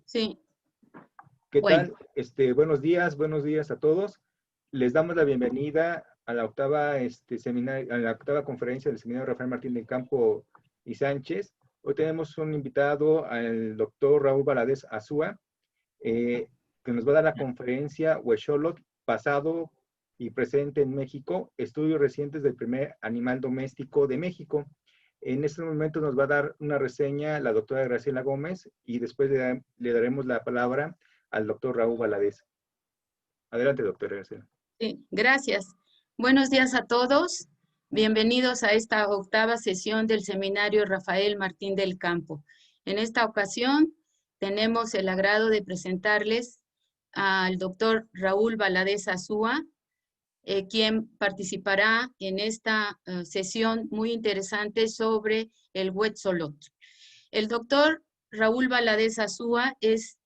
Sí, ¿Qué bueno, tal? Buenos días a todos. Les damos la bienvenida a la octava, a la octava conferencia del Seminario Rafael Martín del Campo y Sánchez. Hoy tenemos un invitado, al doctor Raúl Valadez Azúa, que nos va a dar la conferencia Huexolotl, pasado y presente en México, estudios recientes del primer animal doméstico de México. En este momento nos va a dar una reseña la doctora Graciela Gómez y después le daremos la palabra al doctor Raúl Valadez. Adelante, doctora Graciela. sí, gracias. Buenos días a todos. Bienvenidos a esta octava sesión del Seminario Rafael Martín del Campo. En esta ocasión tenemos el agrado de presentarles al doctor Raúl Valadez Azúa, quien participará en esta sesión muy interesante sobre el Huexolotl. El doctor Raúl Valadez Azúa es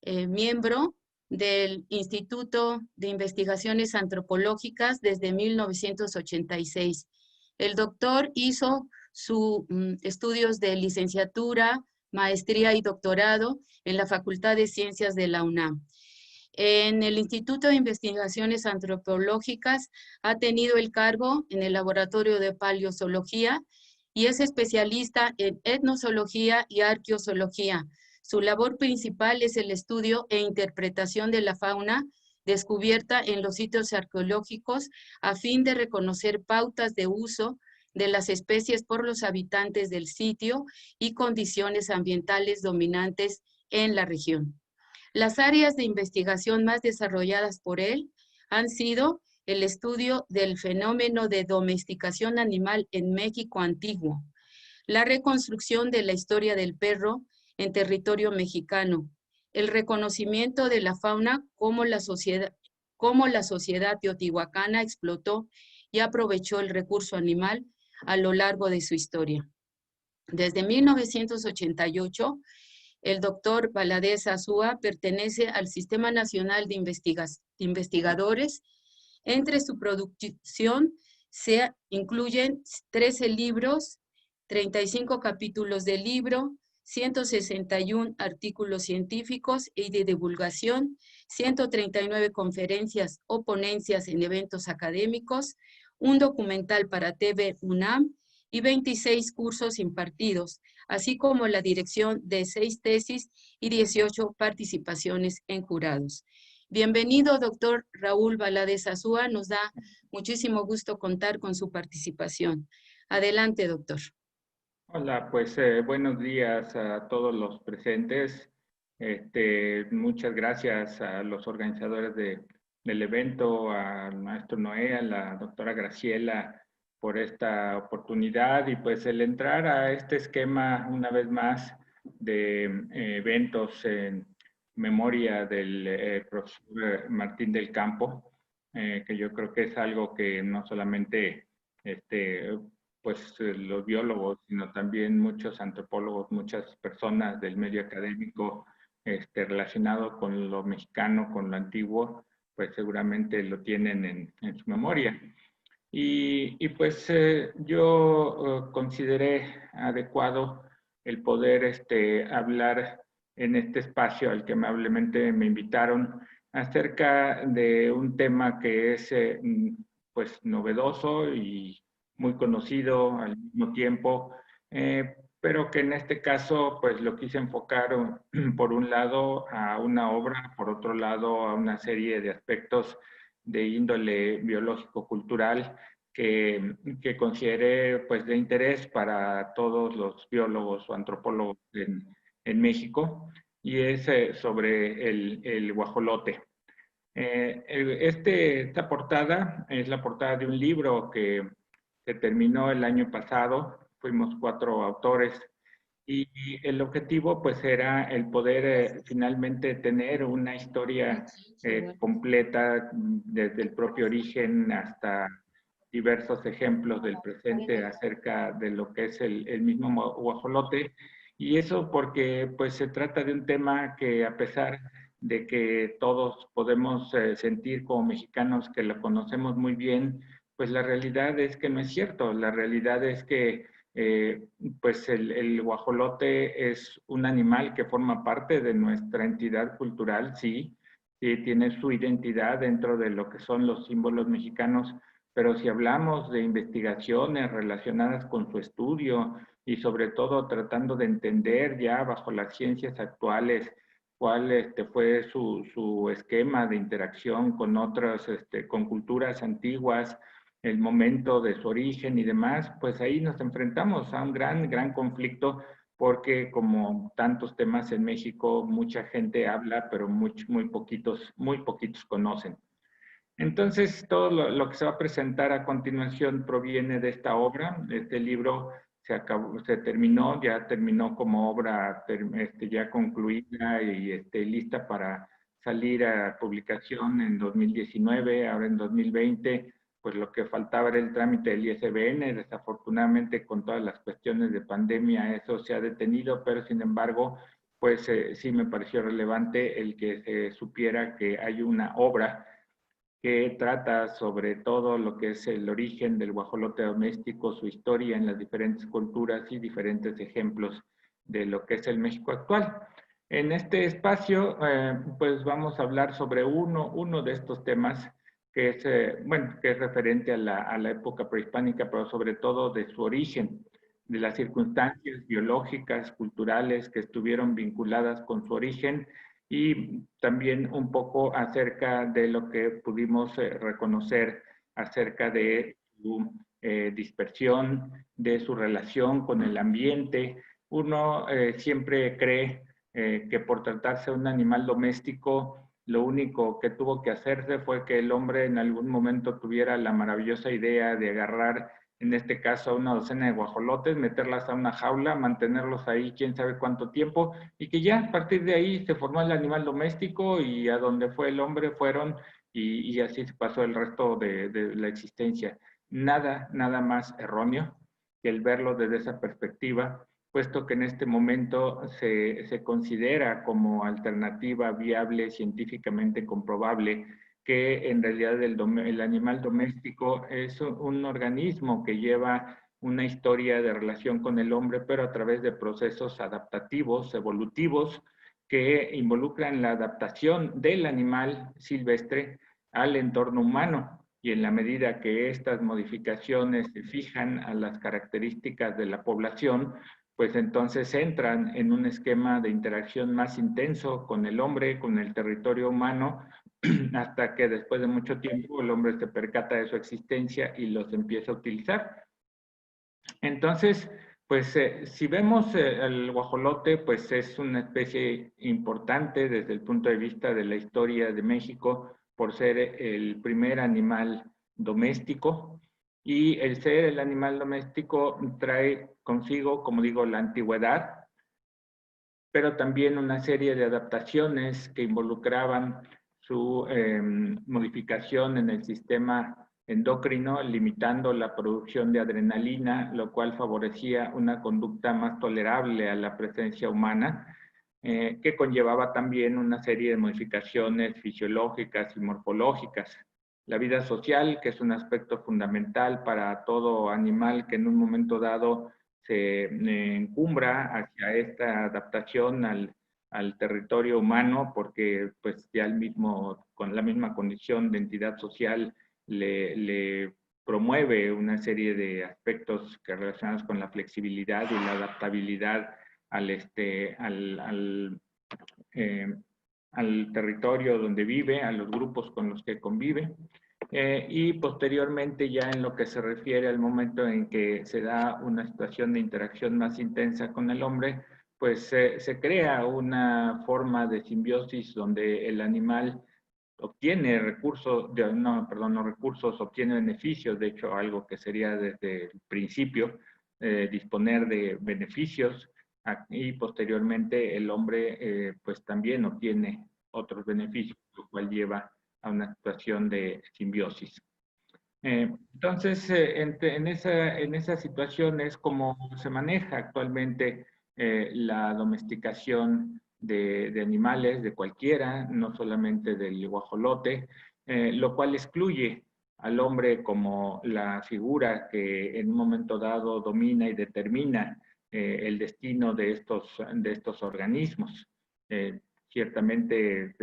miembro del Instituto de Investigaciones Antropológicas desde 1986. El doctor hizo sus estudios de licenciatura, maestría y doctorado en la Facultad de Ciencias de la UNAM. En el Instituto de Investigaciones Antropológicas ha tenido el cargo en el Laboratorio de Paleozoología y es especialista en etnozoología y arqueozoología. Su labor principal es el estudio e interpretación de la fauna descubierta en los sitios arqueológicos a fin de reconocer pautas de uso de las especies por los habitantes del sitio y condiciones ambientales dominantes en la región. Las áreas de investigación más desarrolladas por él han sido el estudio del fenómeno de domesticación animal en México antiguo, la reconstrucción de la historia del perro en territorio mexicano, el reconocimiento de la fauna como la sociedad teotihuacana explotó y aprovechó el recurso animal a lo largo de su historia. Desde 1988, el doctor Valadez Azúa pertenece al Sistema Nacional de Investigadores. Entre su producción se incluyen 13 libros, 35 capítulos de libro, 161 artículos científicos y de divulgación, 139 conferencias o ponencias en eventos académicos, un documental para TV UNAM y 26 cursos impartidos, así como la dirección de 6 tesis y 18 participaciones en jurados. Bienvenido, doctor Raúl Valadez Azúa. Nos da muchísimo gusto contar con su participación. Adelante, doctor. Hola, pues buenos días a todos los presentes. Muchas gracias a los organizadores del evento, al maestro Noé, a la doctora Graciela por esta oportunidad y pues el entrar a este esquema una vez más de eventos en memoria del profesor Martín del Campo, que yo creo que es algo que no solamente pues los biólogos, sino también muchos antropólogos, muchas personas del medio académico relacionado con lo mexicano, con lo antiguo, pues seguramente lo tienen en su memoria. Y pues yo consideré adecuado el poder hablar en este espacio al que amablemente me invitaron acerca de un tema que es pues novedoso y muy conocido al mismo tiempo, pero que en este caso pues lo quise enfocar por un lado a una obra, por otro lado a una serie de aspectos de índole biológico-cultural que consideré pues de interés para todos los biólogos o antropólogos en México, y es sobre el guajolote. Esta portada es la portada de un libro que se terminó el año pasado. Fuimos 4 autores y el objetivo pues era el poder finalmente tener una historia completa desde el propio origen hasta diversos ejemplos del presente acerca de lo que es el mismo guajolote. Y eso porque pues se trata de un tema que a pesar de que todos podemos sentir como mexicanos que lo conocemos muy bien, pues la realidad es que no es cierto. La realidad es que pues el guajolote es un animal que forma parte de nuestra entidad cultural, sí, sí tiene su identidad dentro de lo que son los símbolos mexicanos, pero si hablamos de investigaciones relacionadas con su estudio y sobre todo tratando de entender ya bajo las ciencias actuales cuál fue su esquema de interacción con otras, con culturas antiguas, el momento de su origen y demás, pues ahí nos enfrentamos a un gran conflicto porque como tantos temas en México, mucha gente habla, pero muy poquitos conocen. Entonces, todo lo que se va a presentar a continuación proviene de esta obra. Este libro ya terminó como obra ya concluida y lista para salir a publicación en 2019, ahora en 2020, pues lo que faltaba era el trámite del ISBN. Desafortunadamente, con todas las cuestiones de pandemia, eso se ha detenido, pero sin embargo, pues sí me pareció relevante el que se supiera que hay una obra que trata sobre todo lo que es el origen del guajolote doméstico, su historia en las diferentes culturas y diferentes ejemplos de lo que es el México actual. En este espacio, pues vamos a hablar sobre uno de estos temas que es, que es referente a la época prehispánica, pero sobre todo de su origen, de las circunstancias biológicas, culturales que estuvieron vinculadas con su origen y también un poco acerca de lo que pudimos reconocer acerca de su dispersión, de su relación con el ambiente. Uno siempre cree que por tratarse de un animal doméstico, lo único que tuvo que hacerse fue que el hombre en algún momento tuviera la maravillosa idea de agarrar, en este caso, a una docena de guajolotes, meterlas a una jaula, mantenerlos ahí quién sabe cuánto tiempo, y que ya a partir de ahí se formó el animal doméstico y a donde fue el hombre fueron y así se pasó el resto de la existencia. Nada más erróneo que el verlo desde esa perspectiva, puesto que en este momento se considera como alternativa viable, científicamente comprobable, que en realidad el animal doméstico es un organismo que lleva una historia de relación con el hombre, pero a través de procesos adaptativos, evolutivos, que involucran la adaptación del animal silvestre al entorno humano. Y en la medida que estas modificaciones se fijan a las características de la población, pues entonces entran en un esquema de interacción más intenso con el hombre, con el territorio humano, hasta que después de mucho tiempo el hombre se percata de su existencia y los empieza a utilizar. Entonces, pues si vemos el guajolote, pues es una especie importante desde el punto de vista de la historia de México por ser el primer animal doméstico, y el ser el animal doméstico trae consigo, como digo, la antigüedad, pero también una serie de adaptaciones que involucraban su modificación en el sistema endocrino, limitando la producción de adrenalina, lo cual favorecía una conducta más tolerable a la presencia humana, que conllevaba también una serie de modificaciones fisiológicas y morfológicas. La vida social, que es un aspecto fundamental para todo animal que en un momento dado se encumbra hacia esta adaptación al territorio humano, porque pues ya con la misma condición de entidad social le promueve una serie de aspectos que relacionados con la flexibilidad y la adaptabilidad al territorio donde vive, a los grupos con los que convive. Y posteriormente ya en lo que se refiere al momento en que se da una situación de interacción más intensa con el hombre, pues se crea una forma de simbiosis donde el animal obtiene recursos, obtiene beneficios, de hecho algo que sería desde el principio disponer de beneficios, y posteriormente el hombre pues también obtiene otros beneficios, lo cual lleva a una situación de simbiosis. Entonces, en esa situación es como se maneja actualmente la domesticación de animales, de cualquiera, no solamente del guajolote, lo cual excluye al hombre como la figura que en un momento dado domina y determina el destino de estos organismos. Ciertamente,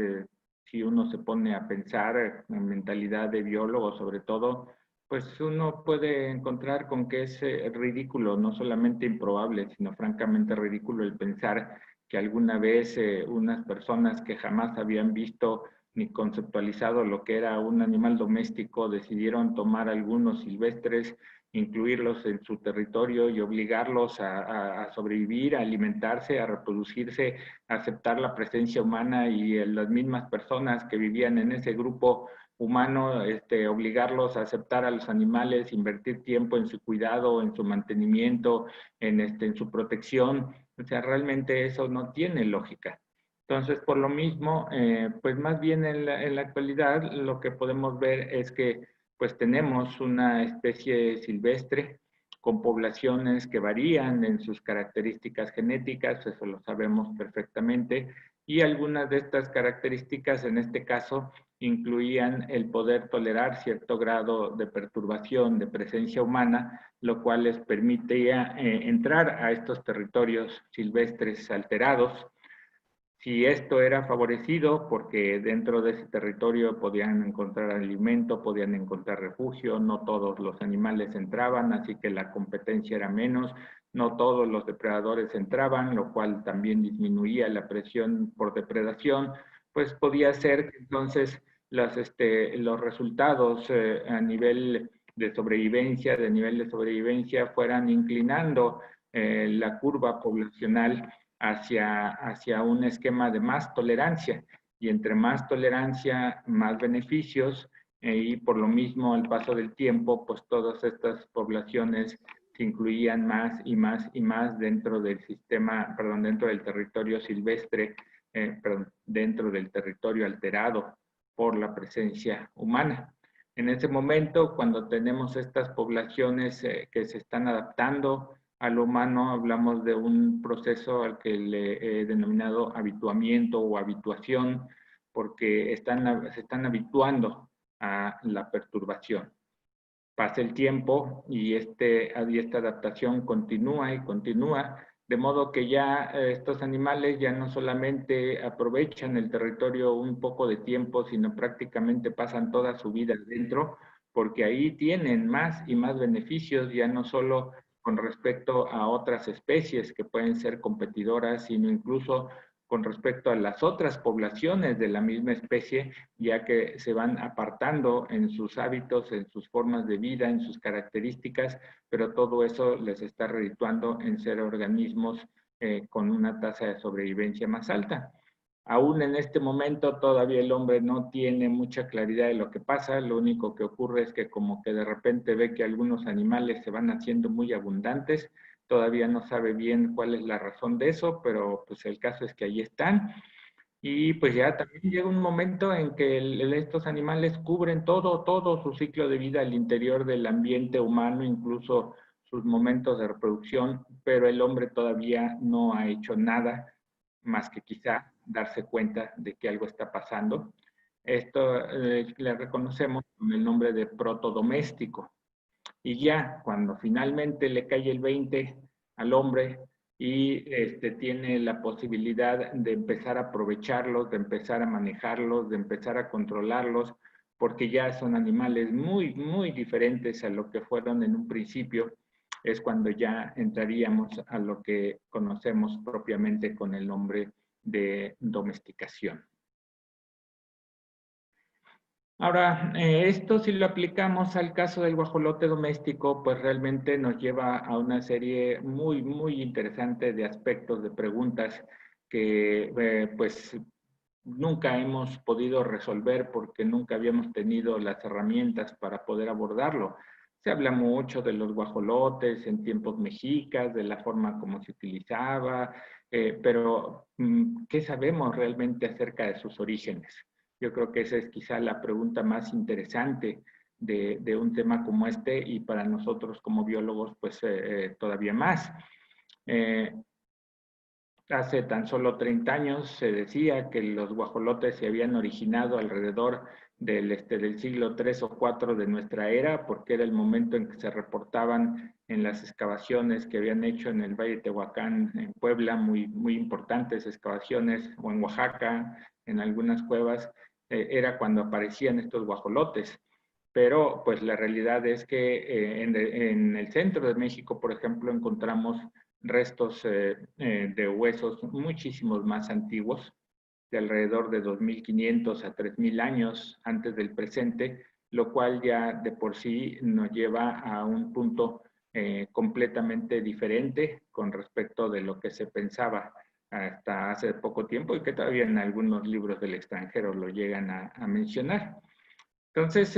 si uno se pone a pensar en mentalidad de biólogo sobre todo, pues uno puede encontrar con que es ridículo, no solamente improbable, sino francamente ridículo el pensar que alguna vez unas personas que jamás habían visto ni conceptualizado lo que era un animal doméstico decidieron tomar algunos silvestres, incluirlos en su territorio y obligarlos a sobrevivir, a alimentarse, a reproducirse, a aceptar la presencia humana y las mismas personas que vivían en ese grupo humano, obligarlos a aceptar a los animales, invertir tiempo en su cuidado, en su mantenimiento, en su protección. O sea, realmente eso no tiene lógica. Entonces, por lo mismo, pues más bien en la actualidad lo que podemos ver es que pues tenemos una especie silvestre con poblaciones que varían en sus características genéticas, eso lo sabemos perfectamente, y algunas de estas características en este caso incluían el poder tolerar cierto grado de perturbación de presencia humana, lo cual les permitía entrar a estos territorios silvestres alterados. Si esto era favorecido porque dentro de ese territorio podían encontrar alimento, podían encontrar refugio, no todos los animales entraban, así que la competencia era menos, no todos los depredadores entraban, lo cual también disminuía la presión por depredación, pues podía ser que entonces los resultados a nivel de sobrevivencia, fueran inclinando la curva poblacional hacia un esquema de más tolerancia. Y entre más tolerancia, más beneficios, y por lo mismo al paso del tiempo, pues todas estas poblaciones se incluían más y más y más dentro del sistema, perdón, dentro del territorio silvestre, dentro del territorio alterado por la presencia humana. En ese momento, cuando tenemos estas poblaciones que se están adaptando al humano, hablamos de un proceso al que le he denominado habituamiento o habituación, porque se están habituando a la perturbación. Pasa el tiempo y esta adaptación continúa y continúa, de modo que ya estos animales ya no solamente aprovechan el territorio un poco de tiempo, sino prácticamente pasan toda su vida dentro, porque ahí tienen más y más beneficios, ya no solo con respecto a otras especies que pueden ser competidoras, sino incluso con respecto a las otras poblaciones de la misma especie, ya que se van apartando en sus hábitos, en sus formas de vida, en sus características, pero todo eso les está redituando en ser organismos con una tasa de sobrevivencia más alta. Aún en este momento todavía el hombre no tiene mucha claridad de lo que pasa, lo único que ocurre es que como que de repente ve que algunos animales se van haciendo muy abundantes, todavía no sabe bien cuál es la razón de eso, pero pues el caso es que ahí están. Y pues ya también llega un momento en que estos animales cubren todo su ciclo de vida al interior del ambiente humano, incluso sus momentos de reproducción, pero el hombre todavía no ha hecho nada más que quizá darse cuenta de que algo está pasando. Esto le reconocemos con el nombre de protodoméstico. Y ya cuando finalmente le cae el 20 al hombre y tiene la posibilidad de empezar a aprovecharlos, de empezar a manejarlos, de empezar a controlarlos, porque ya son animales muy, muy diferentes a lo que fueron en un principio, es cuando ya entraríamos a lo que conocemos propiamente con el nombre de domesticación. Ahora, esto si lo aplicamos al caso del guajolote doméstico, pues realmente nos lleva a una serie muy, muy interesante de aspectos, de preguntas que pues nunca hemos podido resolver porque nunca habíamos tenido las herramientas para poder abordarlo. Se habla mucho de los guajolotes en tiempos mexicas, de la forma como se utilizaba, pero ¿qué sabemos realmente acerca de sus orígenes? Yo creo que esa es quizá la pregunta más interesante de un tema como este y para nosotros como biólogos pues todavía más. Hace tan solo 30 años se decía que los guajolotes se habían originado alrededor del siglo III o IV de nuestra era, porque era el momento en que se reportaban en las excavaciones que habían hecho en el Valle de Tehuacán, en Puebla, muy importantes excavaciones, o en Oaxaca, en algunas cuevas, era cuando aparecían estos guajolotes. Pero pues la realidad es que en el centro de México, por ejemplo, encontramos restos de huesos muchísimos más antiguos, de alrededor de 2.500 a 3.000 años antes del presente, lo cual ya de por sí nos lleva a un punto completamente diferente con respecto de lo que se pensaba hasta hace poco tiempo y que todavía en algunos libros del extranjero lo llegan a mencionar. Entonces,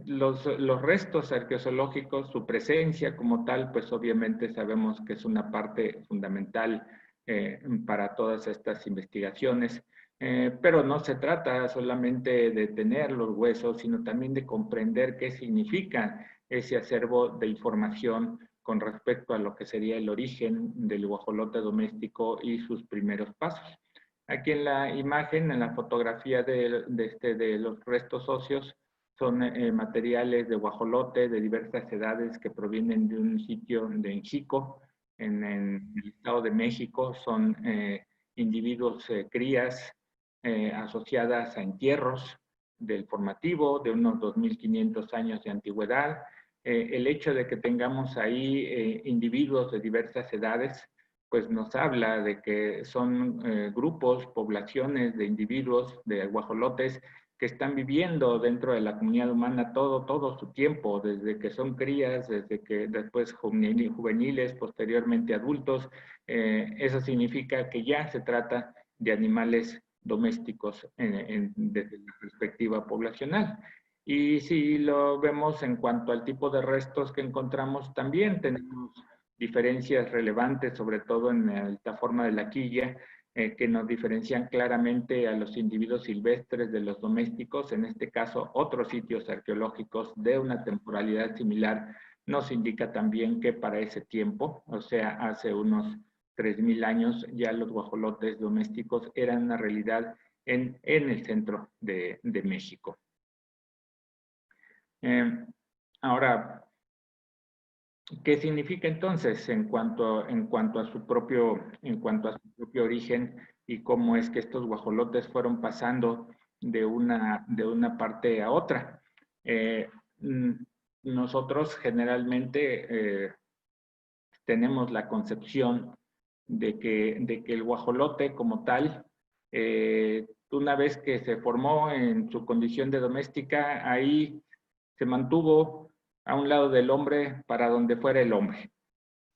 los restos arqueológicos, su presencia como tal, pues obviamente sabemos que es una parte fundamental para todas estas investigaciones, pero no se trata solamente de tener los huesos, sino también de comprender qué significa ese acervo de información con respecto a lo que sería el origen del guajolote doméstico y sus primeros pasos. Aquí en la imagen, en la fotografía de los restos óseos, son materiales de guajolote de diversas edades que provienen de un sitio de Enxico, en el Estado de México. Son individuos crías asociadas a entierros del formativo de unos 2.500 años de antigüedad. El hecho de que tengamos ahí individuos de diversas edades, pues nos habla de que son grupos, poblaciones de individuos, de guajolotes, que están viviendo dentro de la comunidad humana todo su tiempo, desde que son crías, desde que después juveniles, posteriormente adultos. Eso significa que ya se trata de animales domésticos desde la perspectiva poblacional. Y si lo vemos en cuanto al tipo de restos que encontramos, también tenemos diferencias relevantes, sobre todo en esta forma de la quilla, que nos diferencian claramente a los individuos silvestres de los domésticos. En este caso, otros sitios arqueológicos de una temporalidad similar nos indica también que para ese tiempo, o sea, hace unos 3.000 años, ya los guajolotes domésticos eran una realidad en el centro de México. Ahora, ¿qué significa entonces en cuanto a su propio origen y cómo es que estos guajolotes fueron pasando de una parte a otra? Nosotros generalmente tenemos la concepción de que el guajolote como tal, una vez que se formó en su condición de doméstica, ahí se mantuvo a un lado del hombre para donde fuera el hombre.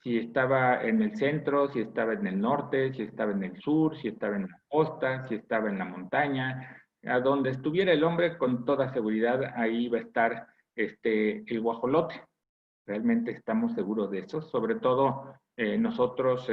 Si estaba en el centro, si estaba en el norte, si estaba en el sur, si estaba en la costa, si estaba en la montaña, a donde estuviera el hombre, con toda seguridad ahí iba a estar el guajolote. Realmente estamos seguros de eso. Sobre todo nosotros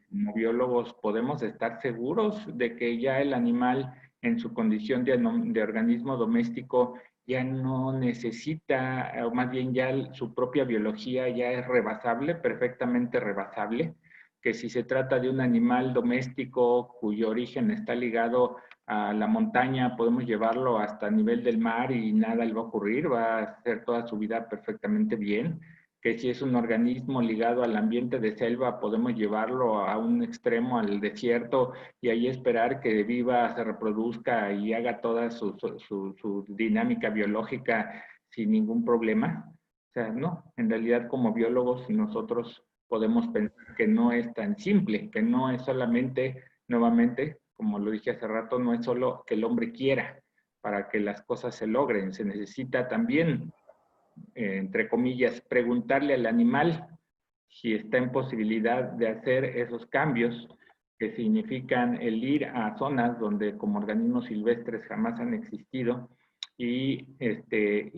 como biólogos podemos estar seguros de que ya el animal en su condición de organismo doméstico ya no necesita, o más bien ya su propia biología ya es rebasable, perfectamente rebasable, que si se trata de un animal doméstico cuyo origen está ligado a la montaña, podemos llevarlo hasta el nivel del mar y nada le va a ocurrir, va a hacer toda su vida perfectamente bien. Que si es un organismo ligado al ambiente de selva, podemos llevarlo a un extremo, al desierto, y ahí esperar que viva, se reproduzca y haga toda su dinámica biológica sin ningún problema. O sea, no, en realidad como biólogos nosotros podemos pensar que no es tan simple, que no es solamente, nuevamente, como lo dije hace rato, no es solo que el hombre quiera para que las cosas se logren, se necesita también entre comillas, preguntarle al animal si está en posibilidad de hacer esos cambios que significan el ir a zonas donde como organismos silvestres jamás han existido y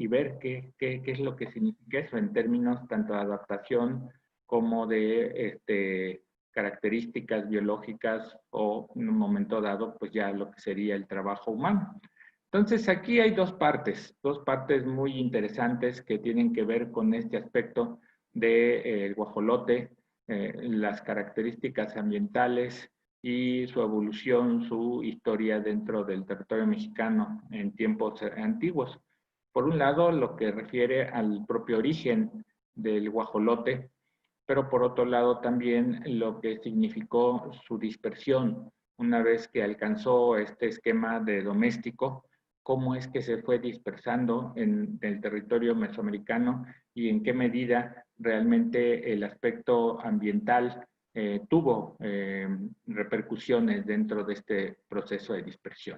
ver qué es lo que significa eso en términos tanto de adaptación como de características biológicas o en un momento dado pues ya lo que sería el trabajo humano. Entonces, aquí hay dos partes muy interesantes que tienen que ver con este aspecto del guajolote, las características ambientales y su evolución, su historia dentro del territorio mexicano en tiempos antiguos. Por un lado, lo que refiere al propio origen del guajolote, pero por otro lado también lo que significó su dispersión una vez que alcanzó este esquema de doméstico, cómo es que se fue dispersando en el territorio mesoamericano y en qué medida realmente el aspecto ambiental tuvo repercusiones dentro de este proceso de dispersión.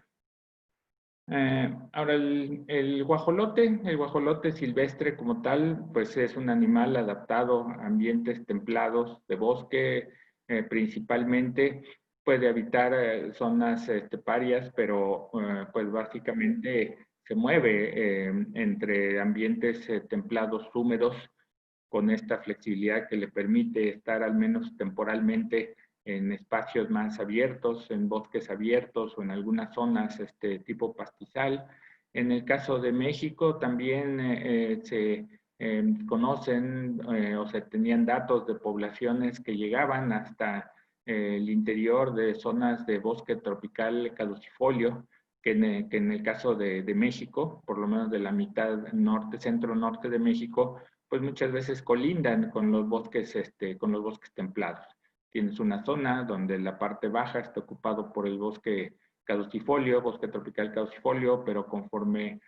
Ahora, el guajolote silvestre como tal, pues es un animal adaptado a ambientes templados de bosque, principalmente puede habitar zonas esteparias, pero pues básicamente se mueve entre ambientes templados húmedos con esta flexibilidad que le permite estar al menos temporalmente en espacios más abiertos, en bosques abiertos o en algunas zonas tipo pastizal. En el caso de México también se conocen o se tenían datos de poblaciones que llegaban hasta el interior de zonas de bosque tropical caducifolio, que en el caso de México, por lo menos de la mitad norte, centro-norte de México, pues muchas veces colindan con los bosques templados. Tienes una zona donde la parte baja está ocupado por el bosque caducifolio, bosque tropical caducifolio, pero conforme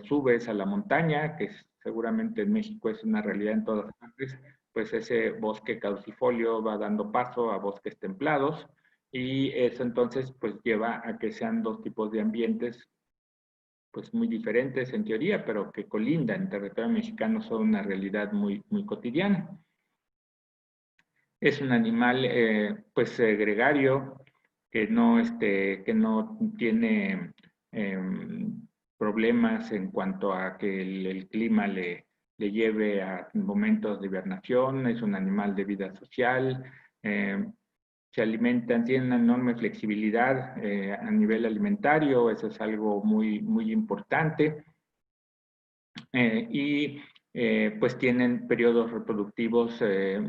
subes a la montaña, que seguramente en México es una realidad en todas partes, pues ese bosque caducifolio va dando paso a bosques templados y eso entonces pues lleva a que sean dos tipos de ambientes pues muy diferentes en teoría, pero que colindan en territorio mexicano, son una realidad muy, muy cotidiana. Es un animal pues gregario, que no tiene problemas en cuanto a que el clima le lleve a momentos de hibernación, es un animal de vida social, se alimentan, tienen una enorme flexibilidad a nivel alimentario, eso es algo muy, muy importante. Y pues tienen periodos reproductivos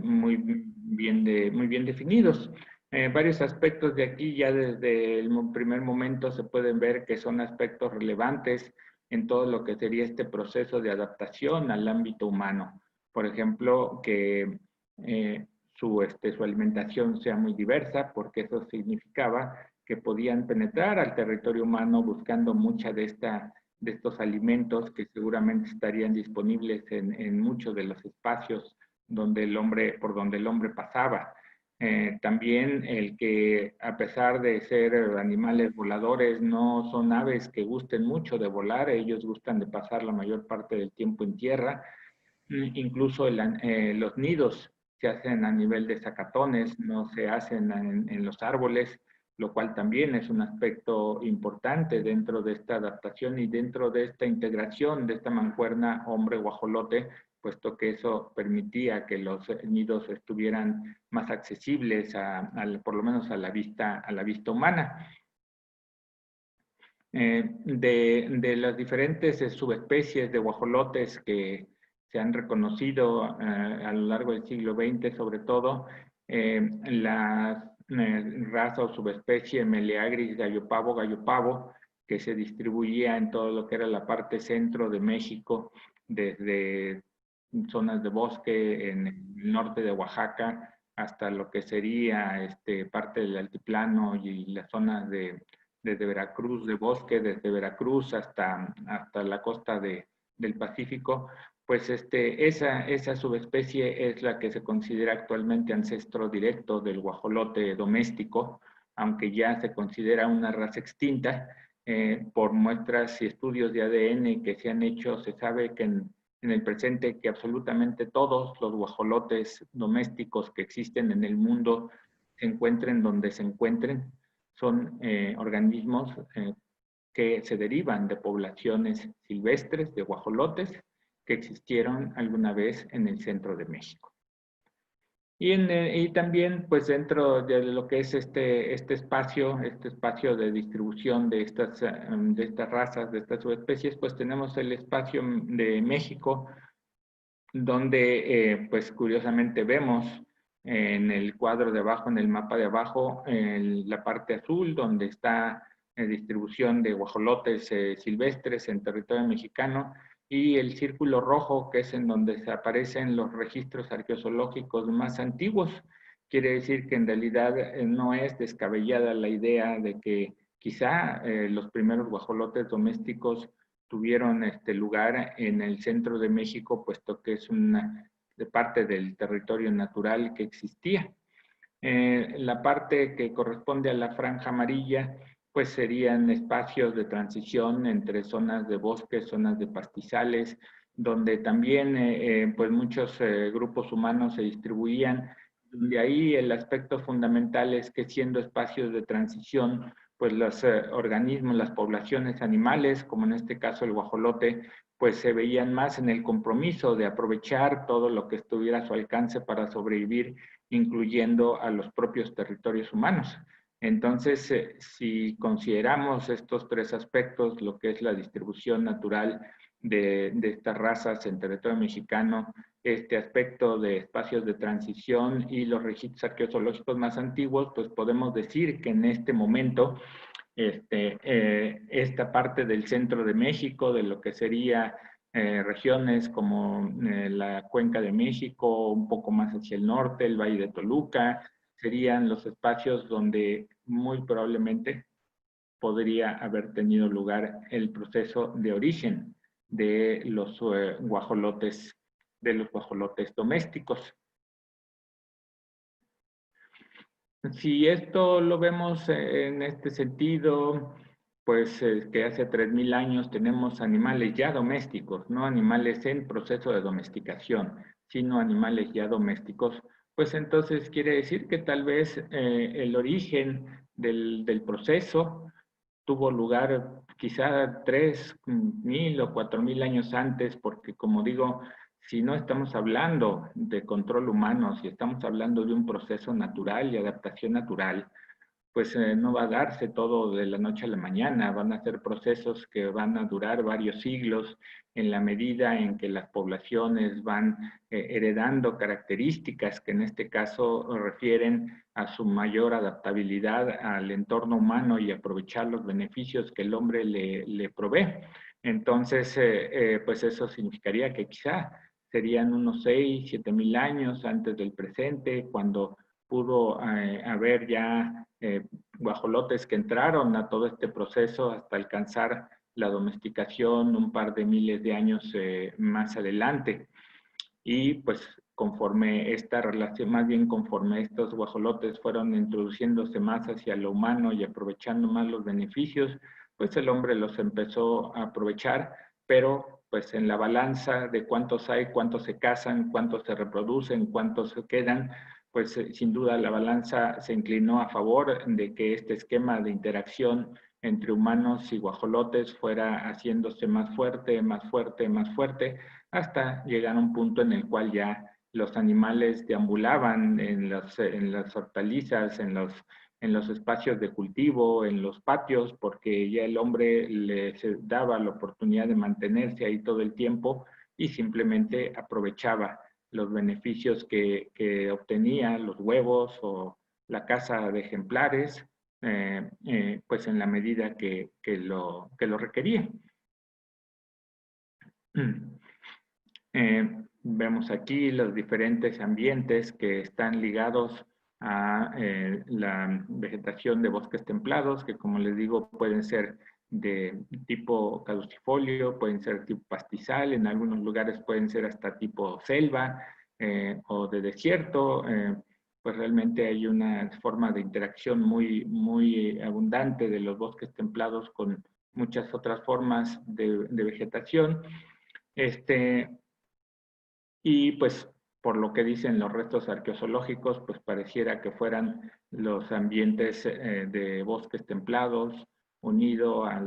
muy bien definidos. Varios aspectos de aquí ya desde el primer momento se pueden ver que son aspectos relevantes en todo lo que sería este proceso de adaptación al ámbito humano. Por ejemplo, que su alimentación sea muy diversa, porque eso significaba que podían penetrar al territorio humano buscando mucha de estos alimentos que seguramente estarían disponibles en muchos de los espacios por donde el hombre pasaba. También el que a pesar de ser animales voladores, no son aves que gusten mucho de volar, ellos gustan de pasar la mayor parte del tiempo en tierra. Incluso los nidos se hacen a nivel de zacatones, no se hacen en los árboles, lo cual también es un aspecto importante dentro de esta adaptación y dentro de esta integración de esta mancuerna hombre-guajolote, puesto que eso permitía que los nidos estuvieran más accesibles por lo menos a la vista humana. De las diferentes subespecies de guajolotes que se han reconocido a lo largo del siglo XX, sobre todo, las raza o subespecie Meleagris gallo-pavo, que se distribuía en todo lo que era la parte centro de México, desde zonas de bosque en el norte de Oaxaca hasta lo que sería parte del altiplano y las zonas desde Veracruz, de bosque, desde Veracruz hasta la costa del Pacífico, pues esa subespecie es la que se considera actualmente ancestro directo del guajolote doméstico, aunque ya se considera una raza extinta. Por muestras y estudios de ADN que se han hecho, se sabe que en el presente que absolutamente todos los guajolotes domésticos que existen en el mundo se encuentren donde se encuentren, son organismos que se derivan de poblaciones silvestres de guajolotes que existieron alguna vez en el centro de México. Y también, pues dentro de lo que es este espacio de distribución de estas razas, de estas subespecies, pues tenemos el espacio de México, donde, pues curiosamente vemos en el cuadro de abajo, en el mapa de abajo, en la parte azul, donde está distribución de guajolotes silvestres en territorio mexicano, y el círculo rojo, que es en donde se aparecen los registros arqueozoológicos más antiguos. Quiere decir que en realidad no es descabellada la idea de que quizá los primeros guajolotes domésticos tuvieron lugar en el centro de México, puesto que es una de parte del territorio natural que existía. La parte que corresponde a la franja amarilla, pues serían espacios de transición entre zonas de bosques, zonas de pastizales, donde también pues muchos grupos humanos se distribuían. De ahí el aspecto fundamental es que siendo espacios de transición, pues los organismos, las poblaciones animales, como en este caso el guajolote, pues se veían más en el compromiso de aprovechar todo lo que estuviera a su alcance para sobrevivir, incluyendo a los propios territorios humanos. Entonces, si consideramos estos tres aspectos, lo que es la distribución natural de estas razas en territorio mexicano, este aspecto de espacios de transición y los registros arqueozoológicos más antiguos, pues podemos decir que en este momento esta parte del centro de México, de lo que sería regiones como la Cuenca de México, un poco más hacia el norte, el Valle de Toluca, serían los espacios donde muy probablemente podría haber tenido lugar el proceso de origen de los guajolotes domésticos. Si esto lo vemos en este sentido, pues que hace 3000 años tenemos animales ya domésticos, no animales en proceso de domesticación, sino animales ya domésticos, pues entonces quiere decir que tal vez el origen del proceso tuvo lugar quizá 3000 o 4000 años antes, porque como digo, si no estamos hablando de control humano, si estamos hablando de un proceso natural y adaptación natural, pues no va a darse todo de la noche a la mañana, van a ser procesos que van a durar varios siglos en la medida en que las poblaciones van heredando características que en este caso refieren a su mayor adaptabilidad al entorno humano y aprovechar los beneficios que el hombre le provee. Entonces, pues eso significaría que quizá serían unos 6, 7 mil años antes del presente, cuando pudo haber ya guajolotes que entraron a todo este proceso hasta alcanzar la domesticación un par de miles de años más adelante. Y pues conforme esta relación, más bien conforme estos guajolotes fueron introduciéndose más hacia lo humano y aprovechando más los beneficios, pues el hombre los empezó a aprovechar, pero pues en la balanza de cuántos hay, cuántos se casan, cuántos se reproducen, cuántos se quedan, pues sin duda la balanza se inclinó a favor de que este esquema de interacción entre humanos y guajolotes fuera haciéndose más fuerte, más fuerte, más fuerte, hasta llegar a un punto en el cual ya los animales deambulaban en las hortalizas, en los espacios de cultivo, en los patios, porque ya el hombre les daba la oportunidad de mantenerse ahí todo el tiempo y simplemente aprovechaba los beneficios que obtenía, los huevos o la caza de ejemplares, pues en la medida que lo requería. Vemos aquí los diferentes ambientes que están ligados a la vegetación de bosques templados, que como les digo pueden ser de tipo caducifolio, pueden ser tipo pastizal, en algunos lugares pueden ser hasta tipo selva o de desierto. Pues realmente hay una forma de interacción muy, muy abundante de los bosques templados con muchas otras formas de vegetación. Y pues por lo que dicen los restos arqueozoológicos, pues pareciera que fueran los ambientes de bosques templados unido a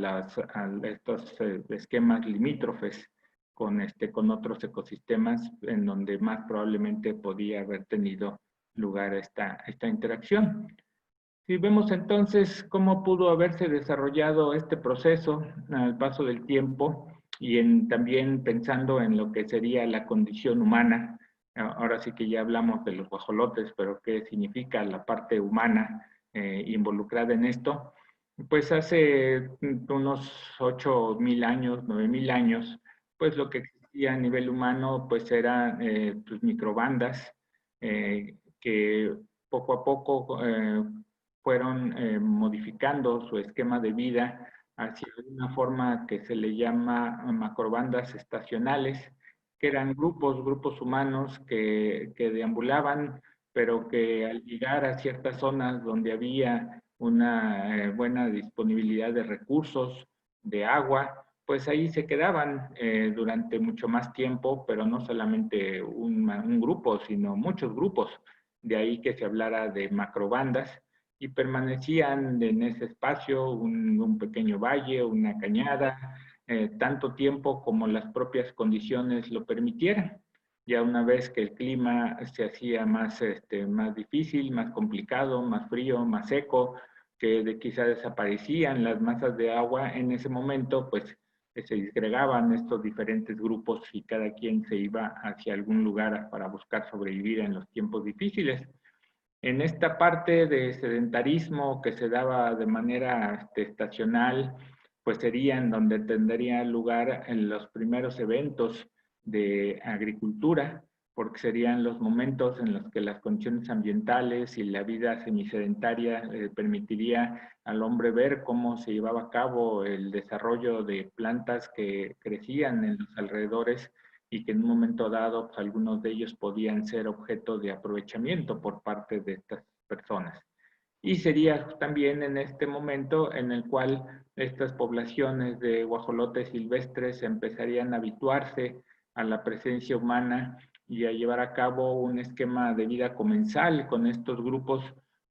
estos esquemas limítrofes con otros ecosistemas en donde más probablemente podía haber tenido lugar esta interacción. Si vemos entonces cómo pudo haberse desarrollado este proceso al paso del tiempo y también pensando en lo que sería la condición humana ahora sí que ya hablamos de los guajolotes, pero qué significa la parte humana involucrada en esto. Pues hace unos 8.000 años, 9.000 años, pues lo que existía a nivel humano pues eran pues microbandas que poco a poco fueron modificando su esquema de vida hacia una forma que se le llama macrobandas estacionales, que eran grupos humanos que deambulaban, pero que al llegar a ciertas zonas donde había una buena disponibilidad de recursos, de agua, pues ahí se quedaban durante mucho más tiempo, pero no solamente un grupo, sino muchos grupos. De ahí que se hablara de macrobandas y permanecían en ese espacio, un pequeño valle, una cañada, tanto tiempo como las propias condiciones lo permitieran. Ya una vez que el clima se hacía más difícil, más complicado, más frío, más seco, que quizá desaparecían las masas de agua, en ese momento pues se disgregaban estos diferentes grupos y cada quien se iba hacia algún lugar para buscar sobrevivir en los tiempos difíciles. En esta parte de sedentarismo que se daba de manera estacional, pues serían donde tendría lugar en los primeros eventos de agricultura, porque serían los momentos en los que las condiciones ambientales y la vida semisedentaria permitiría al hombre ver cómo se llevaba a cabo el desarrollo de plantas que crecían en los alrededores y que en un momento dado pues, algunos de ellos podían ser objeto de aprovechamiento por parte de estas personas. Y sería también en este momento en el cual estas poblaciones de guajolotes silvestres empezarían a habituarse a la presencia humana y a llevar a cabo un esquema de vida comensal con estos grupos,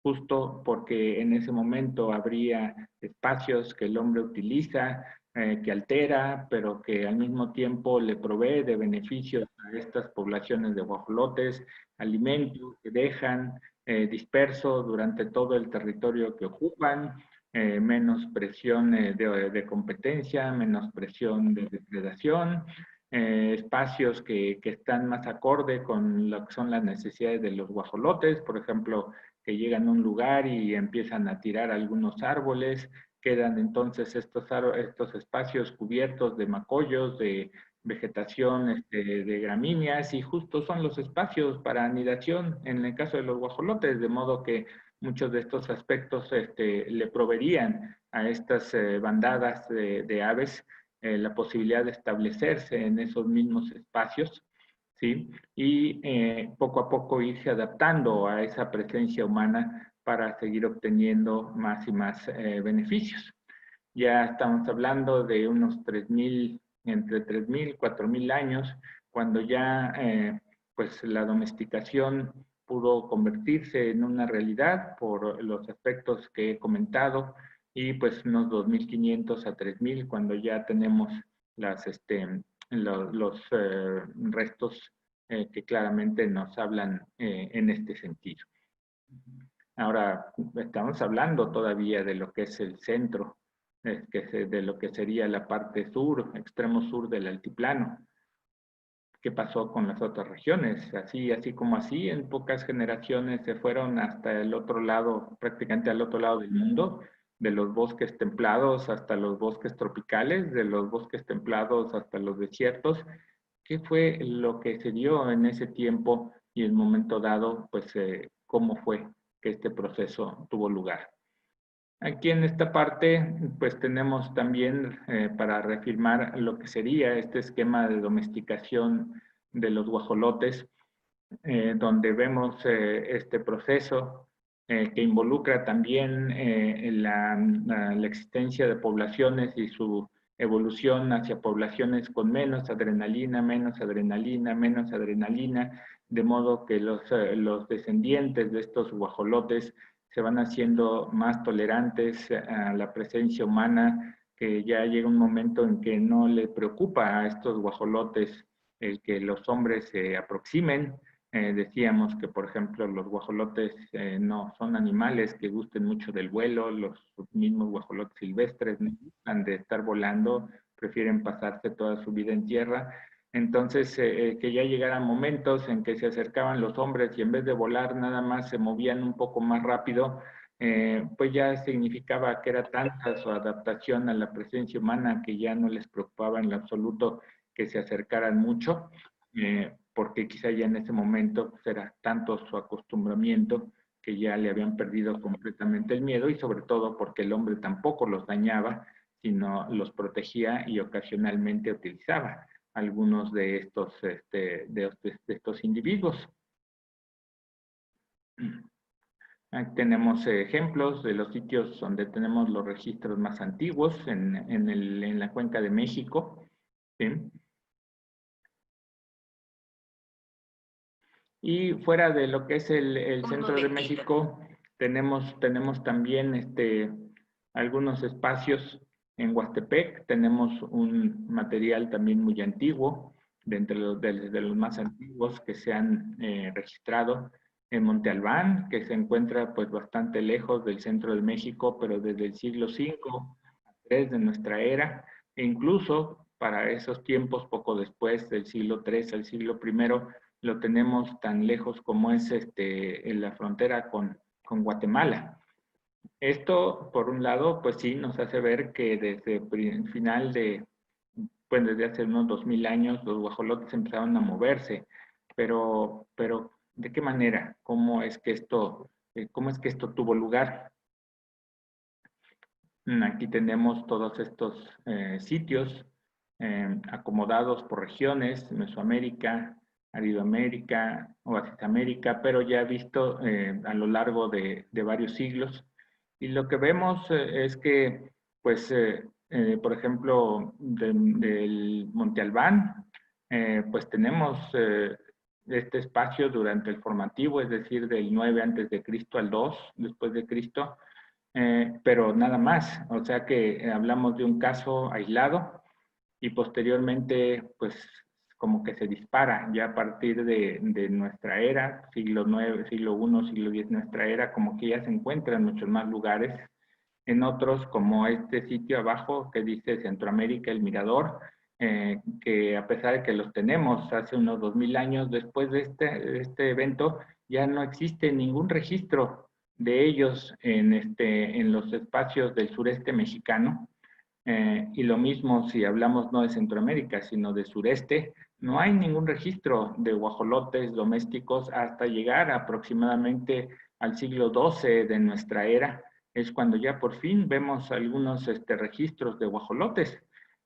justo porque en ese momento habría espacios que el hombre utiliza, que altera, pero que al mismo tiempo le provee de beneficios a estas poblaciones de guajolotes, alimentos que dejan dispersos durante todo el territorio que ocupan, menos presión de competencia, menos presión de depredación, espacios que están más acorde con lo que son las necesidades de los guajolotes, por ejemplo, que llegan a un lugar y empiezan a tirar algunos árboles, quedan entonces estos espacios cubiertos de macollos, de vegetación de gramíneas y justo son los espacios para anidación en el caso de los guajolotes, de modo que muchos de estos aspectos le proveerían a estas bandadas de aves la posibilidad de establecerse en esos mismos espacios, ¿sí? Y poco a poco irse adaptando a esa presencia humana para seguir obteniendo más y más beneficios. Ya estamos hablando de unos entre 3.000 y 4.000 años, cuando ya pues la domesticación pudo convertirse en una realidad por los aspectos que he comentado y pues unos 2.500 a 3.000 cuando ya tenemos los restos que claramente nos hablan en este sentido. Ahora, estamos hablando todavía de lo que es el centro, de lo que sería la parte sur, extremo sur del altiplano. ¿Qué pasó con las otras regiones? Así como así, en pocas generaciones se fueron hasta el otro lado, prácticamente al otro lado del mundo, de los bosques templados hasta los bosques tropicales, de los bosques templados hasta los desiertos. ¿Qué fue lo que se dio en ese tiempo y el momento dado? Pues, ¿cómo fue que este proceso tuvo lugar? Aquí en esta parte, pues tenemos también para reafirmar lo que sería este esquema de domesticación de los guajolotes, donde vemos este proceso que involucra también la existencia de poblaciones y su evolución hacia poblaciones con menos adrenalina, menos adrenalina, menos adrenalina, de modo que los descendientes de estos guajolotes se van haciendo más tolerantes a la presencia humana, que ya llega un momento en que no le preocupa a estos guajolotes el que los hombres se aproximen. Decíamos que, por ejemplo, los guajolotes no son animales que gusten mucho del vuelo, los mismos guajolotes silvestres no gustan de estar volando, prefieren pasarse toda su vida en tierra. Entonces, que ya llegaran momentos en que se acercaban los hombres y en vez de volar nada más se movían un poco más rápido, pues ya significaba que era tanta su adaptación a la presencia humana que ya no les preocupaba en lo absoluto que se acercaran mucho, porque quizá ya en ese momento pues, era tanto su acostumbramiento que ya le habían perdido completamente el miedo y sobre todo porque el hombre tampoco los dañaba, sino los protegía y ocasionalmente utilizaba algunos de estos individuos. Aquí tenemos ejemplos de los sitios donde tenemos los registros más antiguos en la Cuenca de México. ¿Sí? Y fuera de lo que es el centro de México, tenemos también algunos espacios en Huastepec. Tenemos un material también muy antiguo, de los más antiguos que se han registrado en Monte Albán, que se encuentra pues bastante lejos del centro de México, pero desde el siglo V a III de nuestra era, e incluso para esos tiempos, poco después del siglo III al siglo I, lo tenemos tan lejos como es en la frontera con Guatemala. Esto, por un lado, pues sí, nos hace ver que desde el final pues desde hace unos 2000 años, los guajolotes empezaron a moverse, pero ¿de qué manera? ¿Cómo es que esto tuvo lugar? Aquí tenemos todos estos sitios acomodados por regiones, Mesoamérica, Aridoamérica, Oasisamérica, pero ya visto a lo largo de varios siglos. Y lo que vemos es que, pues, por ejemplo, del Monte Albán, pues tenemos este espacio durante el formativo, es decir, del 9 antes de Cristo al 2 después de Cristo, pero nada más, o sea que hablamos de un caso aislado y posteriormente pues como que se dispara ya a partir de nuestra era, siglo IX, siglo I, siglo X nuestra era, como que ya se encuentra en muchos más lugares, en otros como este sitio abajo que dice Centroamérica, El Mirador, que a pesar de que los tenemos hace unos 2000 años, después de este evento ya no existe ningún registro de ellos en los espacios del sureste mexicano. Y lo mismo si hablamos no de Centroamérica, sino de sureste, no hay ningún registro de guajolotes domésticos hasta llegar aproximadamente al siglo XII de nuestra era. Es cuando ya por fin vemos algunos registros de guajolotes.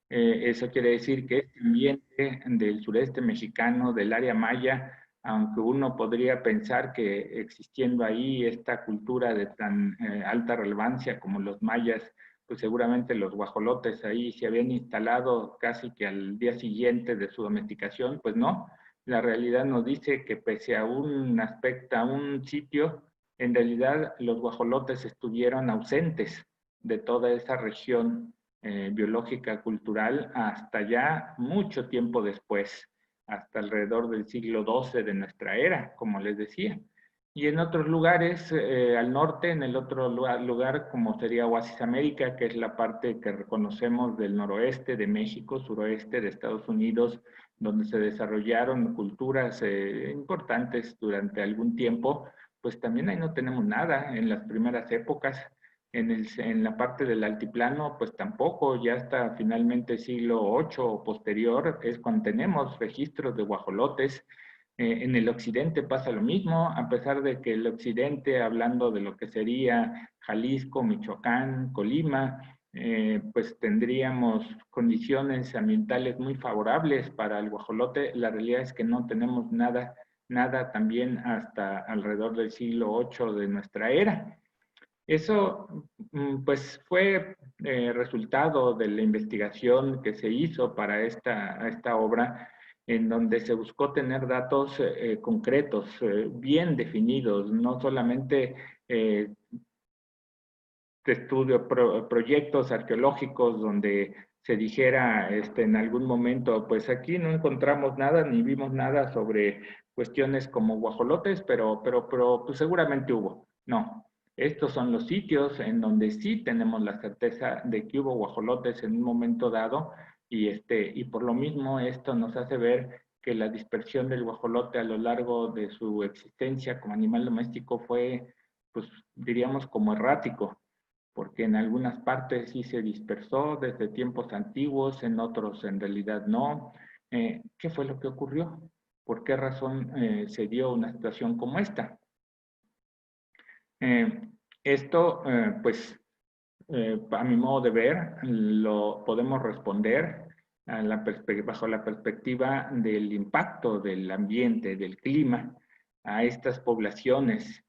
Eso quiere decir que este ambiente del sureste mexicano, del área maya, aunque uno podría pensar que existiendo ahí esta cultura de tan alta relevancia como los mayas, pues seguramente los guajolotes ahí se habían instalado casi que al día siguiente de su domesticación, pues no. La realidad nos dice que pese a un aspecto, a un sitio, en realidad los guajolotes estuvieron ausentes de toda esa región biológica cultural hasta ya mucho tiempo después, hasta alrededor del siglo XII de nuestra era, como les decía. Y en otros lugares, al norte, en el otro lugar como sería Oasisamérica, que es la parte que reconocemos del noroeste de México, suroeste de Estados Unidos, donde se desarrollaron culturas importantes durante algún tiempo, pues también ahí no tenemos nada en las primeras épocas. En la parte del altiplano, pues tampoco, ya hasta finalmente siglo VIII o posterior es cuando tenemos registros de guajolotes. En el occidente pasa lo mismo, a pesar de que el occidente, hablando de lo que sería Jalisco, Michoacán, Colima, pues tendríamos condiciones ambientales muy favorables para el guajolote. La realidad es que no tenemos nada también hasta alrededor del siglo VIII de nuestra era. Eso pues fue resultado de la investigación que se hizo para esta obra, en donde se buscó tener datos concretos, bien definidos, no solamente proyectos arqueológicos donde se dijera en algún momento, pues aquí no encontramos nada ni vimos nada sobre cuestiones como guajolotes, pero pues seguramente hubo. No, estos son los sitios en donde sí tenemos la certeza de que hubo guajolotes en un momento dado, y por lo mismo esto nos hace ver que la dispersión del guajolote a lo largo de su existencia como animal doméstico fue, pues diríamos, como errático, porque en algunas partes sí se dispersó desde tiempos antiguos, en otros en realidad no. ¿Qué fue lo que ocurrió? ¿Por qué razón se dio una situación como esta? Esto, pues, a mi modo de ver, lo podemos responder bajo la perspectiva del impacto del ambiente, del clima, a estas poblaciones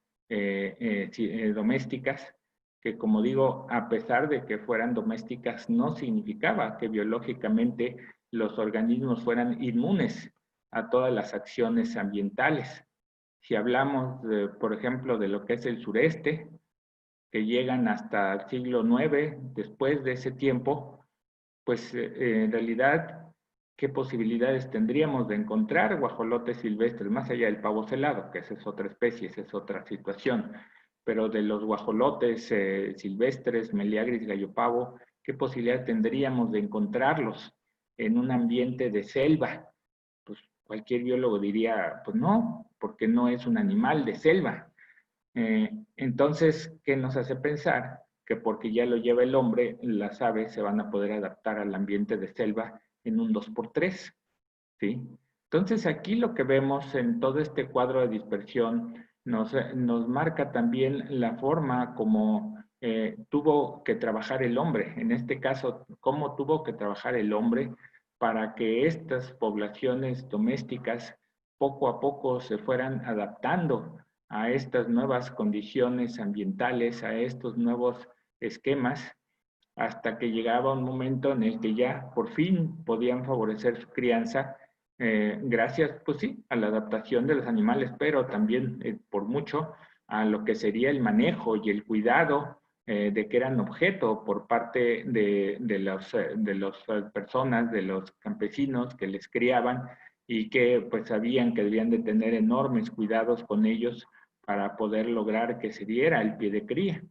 domésticas, que como digo, a pesar de que fueran domésticas, no significaba que biológicamente los organismos fueran inmunes a todas las acciones ambientales. Si hablamos, por ejemplo, de lo que es el sureste, que llegan hasta el siglo IX, después de ese tiempo, pues en realidad, ¿qué posibilidades tendríamos de encontrar guajolotes silvestres, más allá del pavo celado, que esa es otra especie, esa es otra situación? Pero de los guajolotes silvestres, Meleagris, gallopavo, ¿qué posibilidad tendríamos de encontrarlos en un ambiente de selva? Pues cualquier biólogo diría, pues no, porque no es un animal de selva. Entonces, ¿qué nos hace pensar? Que porque ya lo lleva el hombre, las aves se van a poder adaptar al ambiente de selva en un 2x3, ¿sí? Entonces, aquí lo que vemos en todo este cuadro de dispersión nos marca también la forma como tuvo que trabajar el hombre. En este caso, cómo tuvo que trabajar el hombre para que estas poblaciones domésticas poco a poco se fueran adaptando a estas nuevas condiciones ambientales, a estos nuevos esquemas, hasta que llegaba un momento en el que ya por fin podían favorecer su crianza, gracias, pues sí, a la adaptación de los animales, pero también por mucho a lo que sería el manejo y el cuidado de que eran objeto por parte de las personas, de los campesinos que les criaban y que pues sabían que debían de tener enormes cuidados con ellos para poder lograr que se diera el pie de cría.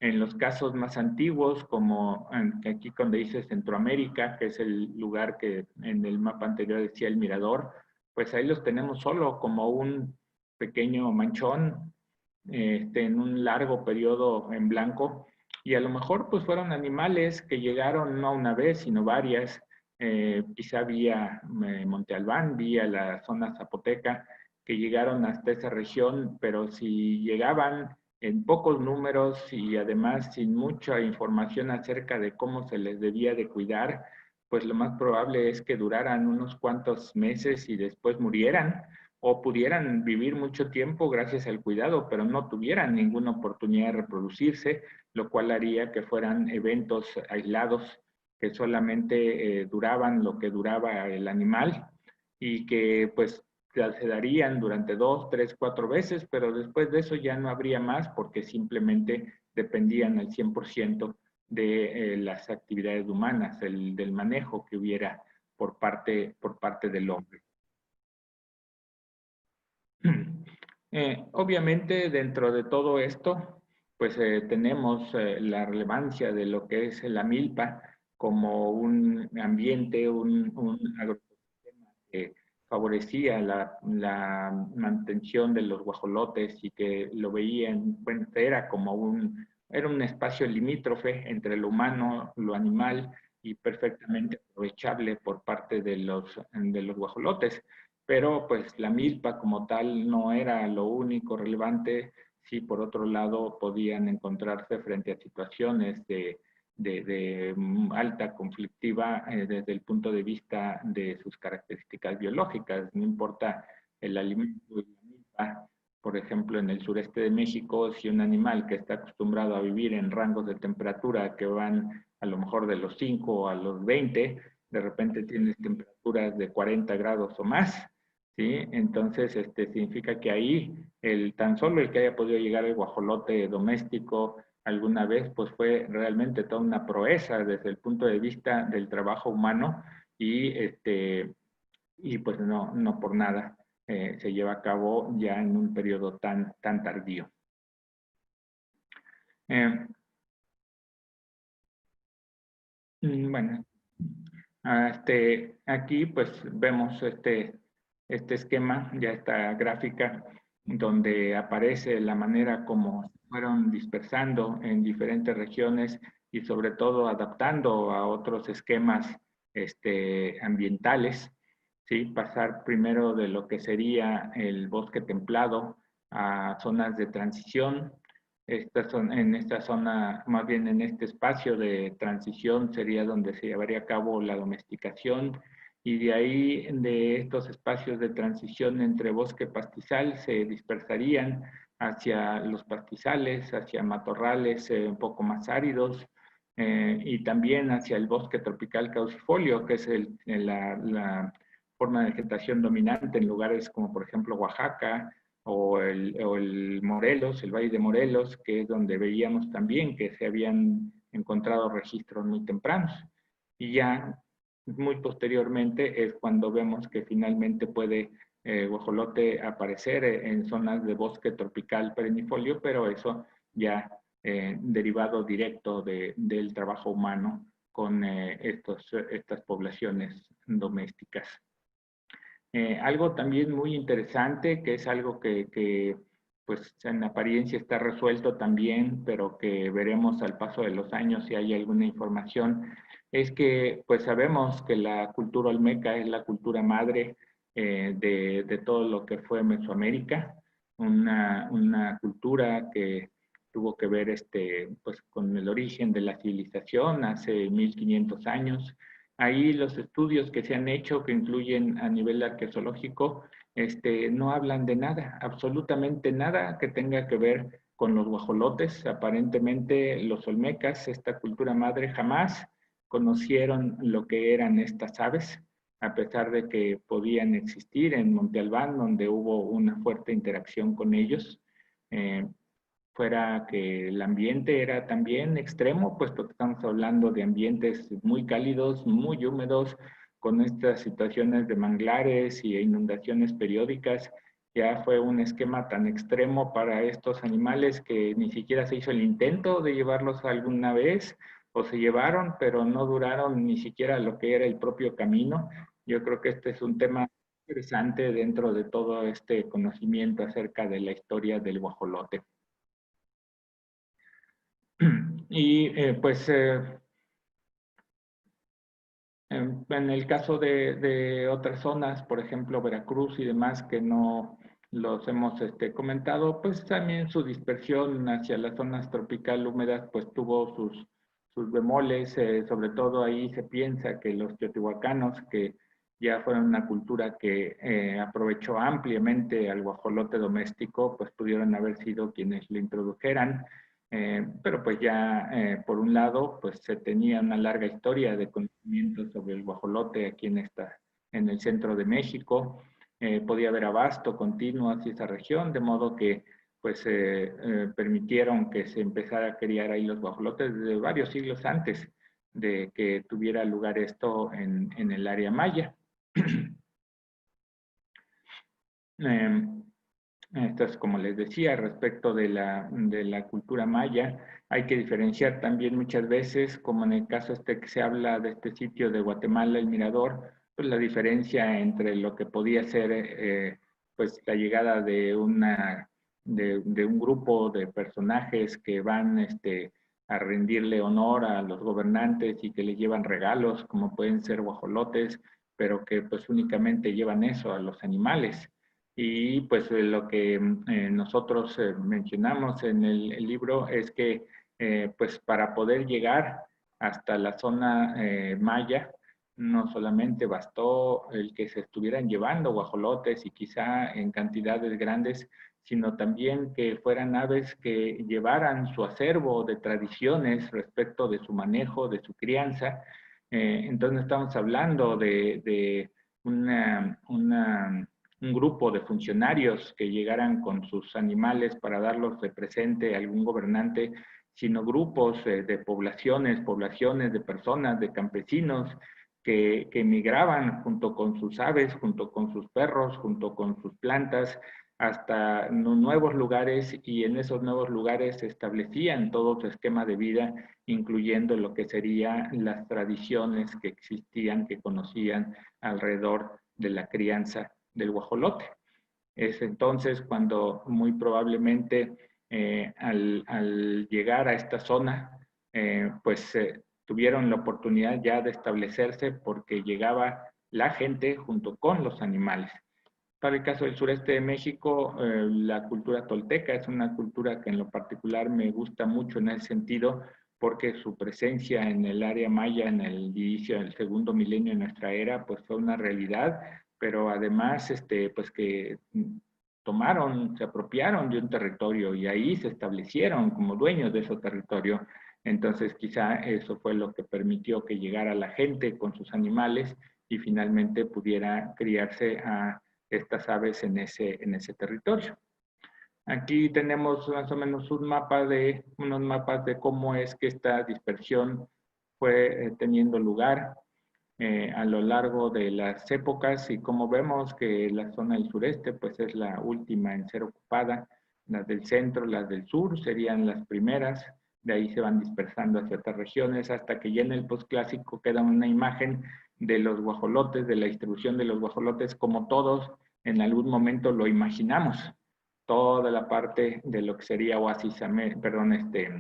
En los casos más antiguos, como aquí donde dice Centroamérica, que es el lugar que en el mapa anterior decía el mirador, pues ahí los tenemos solo como un pequeño manchón en un largo periodo en blanco. Y a lo mejor pues fueron animales que llegaron no una vez, sino varias, quizá vía Monte Albán, vía la zona zapoteca, que llegaron hasta esa región, pero si llegaban en pocos números y además sin mucha información acerca de cómo se les debía de cuidar, pues lo más probable es que duraran unos cuantos meses y después murieran o pudieran vivir mucho tiempo gracias al cuidado, pero no tuvieran ninguna oportunidad de reproducirse, lo cual haría que fueran eventos aislados que solamente duraban lo que duraba el animal y que pues se darían durante 2, 3, 4 veces, pero después de eso ya no habría más porque simplemente dependían al 100% de las actividades humanas, del manejo que hubiera por parte del hombre. Obviamente dentro de todo esto, pues tenemos la relevancia de lo que es la milpa como un ambiente, un agroecosistema que favorecía la mantención de los guajolotes y que lo veían, bueno, era un espacio limítrofe entre lo humano, lo animal y perfectamente aprovechable por parte de los guajolotes. Pero pues la milpa como tal no era lo único relevante, si por otro lado podían encontrarse frente a situaciones de alta conflictiva desde el punto de vista de sus características biológicas. No importa el alimento de la milpa, por ejemplo, en el sureste de México, si un animal que está acostumbrado a vivir en rangos de temperatura que van a lo mejor de los 5 a los 20, de repente tienes temperaturas de 40 grados o más, ¿sí? Entonces, significa que ahí tan solo el que haya podido llegar el guajolote doméstico alguna vez, pues fue realmente toda una proeza desde el punto de vista del trabajo humano y pues no por nada se lleva a cabo ya en un periodo tan tardío. Bueno, Aquí pues vemos este esquema, ya esta gráfica, donde aparece la manera como fueron dispersando en diferentes regiones y sobre todo adaptando a otros esquemas ambientales, ¿sí? Pasar primero de lo que sería el bosque templado a zonas de transición. En esta zona, más bien en este espacio de transición, sería donde se llevaría a cabo la domesticación, y de ahí, de estos espacios de transición entre bosque y pastizal, se dispersarían hacia los pastizales, hacia matorrales un poco más áridos, y también hacia el bosque tropical caducifolio, que es la forma de vegetación dominante en lugares como por ejemplo Oaxaca, o el Morelos, el Valle de Morelos, que es donde veíamos también que se habían encontrado registros muy tempranos. Y ya muy posteriormente es cuando vemos que finalmente puede guajolote aparecer en zonas de bosque tropical perennifolio, pero eso ya derivado directo del trabajo humano con estas poblaciones domésticas. Algo también muy interesante, que es algo que pues en apariencia está resuelto también, pero que veremos al paso de los años si hay alguna información, es que pues sabemos que la cultura olmeca es la cultura madre de todo lo que fue Mesoamérica, una cultura que tuvo que ver pues con el origen de la civilización hace 1500 años. Ahí los estudios que se han hecho, que incluyen a nivel arqueológico, no hablan de nada, absolutamente nada que tenga que ver con los guajolotes. Aparentemente los olmecas, esta cultura madre, jamás conocieron lo que eran estas aves, a pesar de que podían existir en Monte Albán, donde hubo una fuerte interacción con ellos. Fuera que el ambiente era también extremo, puesto que estamos hablando de ambientes muy cálidos, muy húmedos, con estas situaciones de manglares y inundaciones periódicas. Ya fue un esquema tan extremo para estos animales que ni siquiera se hizo el intento de llevarlos alguna vez, o se llevaron, pero no duraron ni siquiera lo que era el propio camino. Yo creo que este es un tema interesante dentro de todo este conocimiento acerca de la historia del guajolote. Y pues en el caso de otras zonas, por ejemplo Veracruz y demás, que no los hemos comentado, pues también su dispersión hacia las zonas tropical húmedas pues tuvo sus bemoles, sobre todo ahí se piensa que los teotihuacanos, que ya fueron una cultura que aprovechó ampliamente al guajolote doméstico, pues pudieron haber sido quienes lo introdujeran. Pero pues ya por un lado pues se tenía una larga historia de conocimiento sobre el guajolote aquí en el centro de México. Podía haber abasto continuo hacia esa región, de modo que pues permitieron que se empezara a criar ahí los guajolotes desde varios siglos antes de que tuviera lugar esto en el área maya. Entonces, como les decía, respecto de la cultura maya, hay que diferenciar también muchas veces, como en el caso que se habla de este sitio de Guatemala, el Mirador, pues la diferencia entre lo que podía ser pues la llegada de un grupo de personajes que van a rendirle honor a los gobernantes y que les llevan regalos, como pueden ser guajolotes, pero que pues únicamente llevan eso a los animales. Y pues lo que nosotros mencionamos en el libro es que pues para poder llegar hasta la zona maya, no solamente bastó el que se estuvieran llevando guajolotes y quizá en cantidades grandes, sino también que fueran aves que llevaran su acervo de tradiciones respecto de su manejo, de su crianza. Entonces estamos hablando de un grupo de funcionarios que llegaran con sus animales para darlos de presente a algún gobernante, sino grupos de poblaciones de personas, de campesinos que migraban junto con sus aves, junto con sus perros, junto con sus plantas, hasta nuevos lugares, y en esos nuevos lugares establecían todo su esquema de vida, incluyendo lo que serían las tradiciones que existían, que conocían alrededor de la crianza del guajolote. Es entonces cuando muy probablemente al llegar a esta zona, tuvieron la oportunidad ya de establecerse porque llegaba la gente junto con los animales. Para el caso del sureste de México, la cultura tolteca es una cultura que en lo particular me gusta mucho en ese sentido, porque su presencia en el área maya en el inicio del segundo milenio de nuestra era, pues fue una realidad, pero además, pues que tomaron, se apropiaron de un territorio y ahí se establecieron como dueños de ese territorio. Entonces, quizá eso fue lo que permitió que llegara la gente con sus animales y finalmente pudiera criarse a estas aves en ese territorio. Aquí tenemos más o menos unos mapas de cómo es que esta dispersión fue teniendo lugar a lo largo de las épocas, y como vemos que la zona del sureste pues es la última en ser ocupada, las del centro, las del sur serían las primeras, de ahí se van dispersando hacia otras regiones hasta que ya en el posclásico queda una imagen de los guajolotes, de la distribución de los guajolotes, como todos en algún momento lo imaginamos. Toda la parte de lo que sería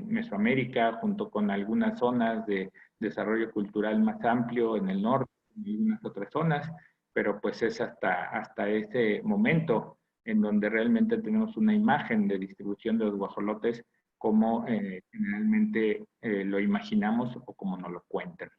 Mesoamérica, junto con algunas zonas de desarrollo cultural más amplio en el norte y unas otras zonas, pero pues es hasta ese momento en donde realmente tenemos una imagen de distribución de los guajolotes como generalmente lo imaginamos o como nos lo cuentan.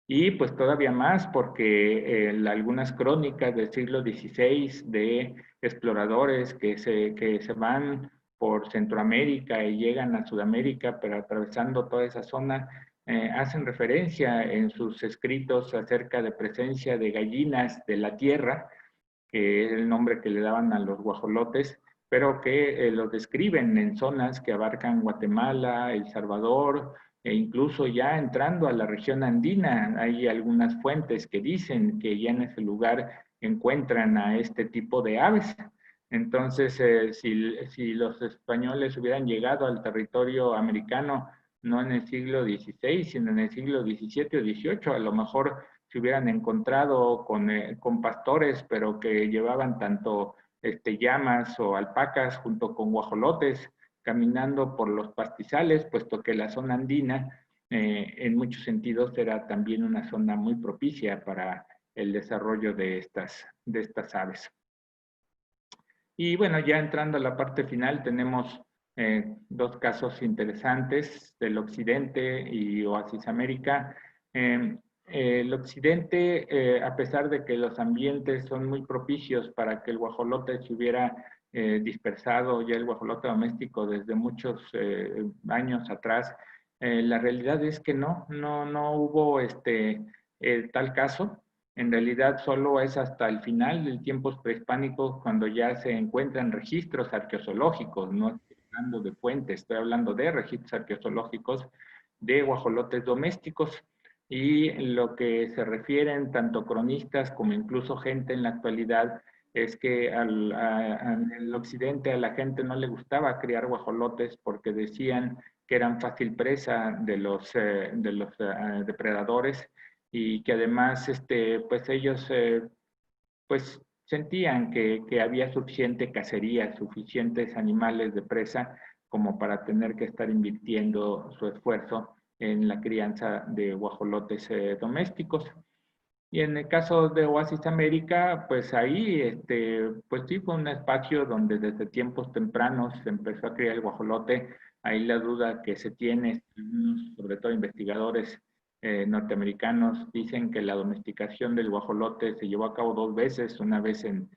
Y pues todavía más porque algunas crónicas del siglo XVI de exploradores que se van por Centroamérica y llegan a Sudamérica, pero atravesando toda esa zona, hacen referencia en sus escritos acerca de presencia de gallinas de la tierra, que es el nombre que le daban a los guajolotes, pero que los describen en zonas que abarcan Guatemala, El Salvador, e incluso ya entrando a la región andina, hay algunas fuentes que dicen que ya en ese lugar encuentran a este tipo de aves. Entonces, si los españoles hubieran llegado al territorio americano, no en el siglo XVI, sino en el siglo XVII o XVIII, a lo mejor se hubieran encontrado con pastores, pero que llevaban tanto llamas o alpacas junto con guajolotes, caminando por los pastizales, puesto que la zona andina en muchos sentidos era también una zona muy propicia para el desarrollo de estas aves. Y bueno, ya entrando a la parte final, tenemos dos casos interesantes del occidente y Oasis América. El occidente, a pesar de que los ambientes son muy propicios para que el guajolote se hubiera dispersado, ya el guajolote doméstico desde muchos años atrás, la realidad es que no hubo tal caso. En realidad solo es hasta el final de tiempos prehispánicos cuando ya se encuentran registros arqueológicos, no estoy hablando de fuentes, estoy hablando de registros arqueológicos de guajolotes domésticos. Y lo que se refieren tanto cronistas como incluso gente en la actualidad es que en el occidente a la gente no le gustaba criar guajolotes porque decían que eran fácil presa de los depredadores, y que además pues ellos pues sentían que había suficiente cacería, suficientes animales de presa como para tener que estar invirtiendo su esfuerzo en la crianza de guajolotes domésticos. Y en el caso de Oasis América, pues ahí, pues sí fue un espacio donde desde tiempos tempranos se empezó a criar el guajolote. Ahí la duda que se tiene, sobre todo investigadores norteamericanos, dicen que la domesticación del guajolote se llevó a cabo dos veces, una vez en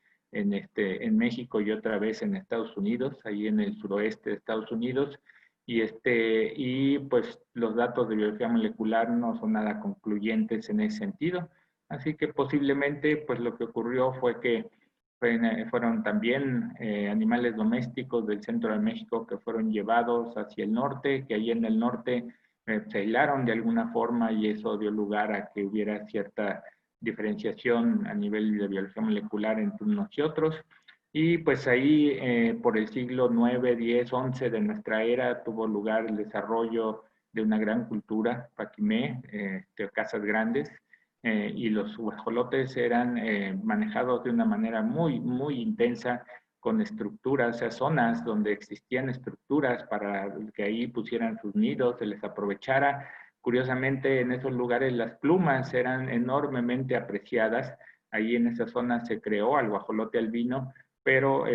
México y otra vez en Estados Unidos, ahí en el suroeste de Estados Unidos. Y pues los datos de biología molecular no son nada concluyentes en ese sentido. Así que posiblemente pues lo que ocurrió fue que fueron también animales domésticos del centro de México que fueron llevados hacia el norte, que ahí en el norte se aislaron de alguna forma, y eso dio lugar a que hubiera cierta diferenciación a nivel de biología molecular entre unos y otros. Y pues ahí, por el siglo IX, X, XI de nuestra era, tuvo lugar el desarrollo de una gran cultura, paquimé, de casas grandes, y los guajolotes eran manejados de una manera muy, muy intensa, con estructuras, o sea, zonas donde existían estructuras para que ahí pusieran sus nidos, se les aprovechara. Curiosamente, en esos lugares las plumas eran enormemente apreciadas. Ahí en esa zona se creó al guajolote albino, pero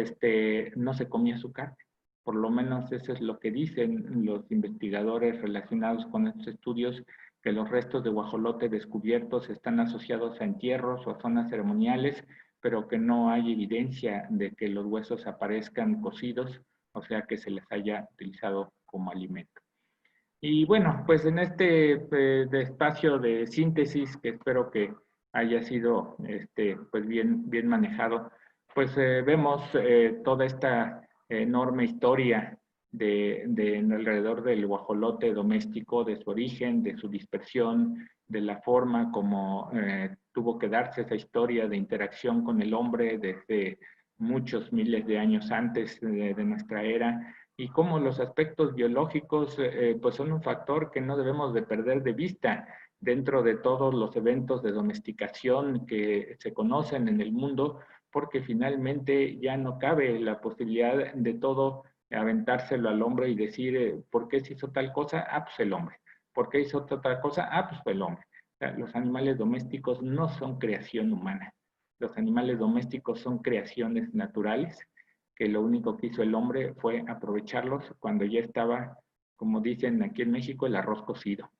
no se comía su carne. Por lo menos eso es lo que dicen los investigadores relacionados con estos estudios, que los restos de guajolote descubiertos están asociados a entierros o a zonas ceremoniales, pero que no hay evidencia de que los huesos aparezcan cocidos, o sea que se les haya utilizado como alimento. Y bueno, pues en este de espacio de síntesis, que espero que haya sido pues bien manejado, pues vemos toda esta enorme historia alrededor del guajolote doméstico, de su origen, de su dispersión, de la forma como tuvo que darse esa historia de interacción con el hombre desde muchos miles de años antes de nuestra era, y cómo los aspectos biológicos pues son un factor que no debemos de perder de vista dentro de todos los eventos de domesticación que se conocen en el mundo, porque finalmente ya no cabe la posibilidad de todo aventárselo al hombre y decir, ¿por qué se hizo tal cosa? Ah, pues el hombre. ¿Por qué hizo otra cosa? Ah, pues el hombre. O sea, los animales domésticos no son creación humana. Los animales domésticos son creaciones naturales, que lo único que hizo el hombre fue aprovecharlos cuando ya estaba, como dicen aquí en México, el arroz cocido.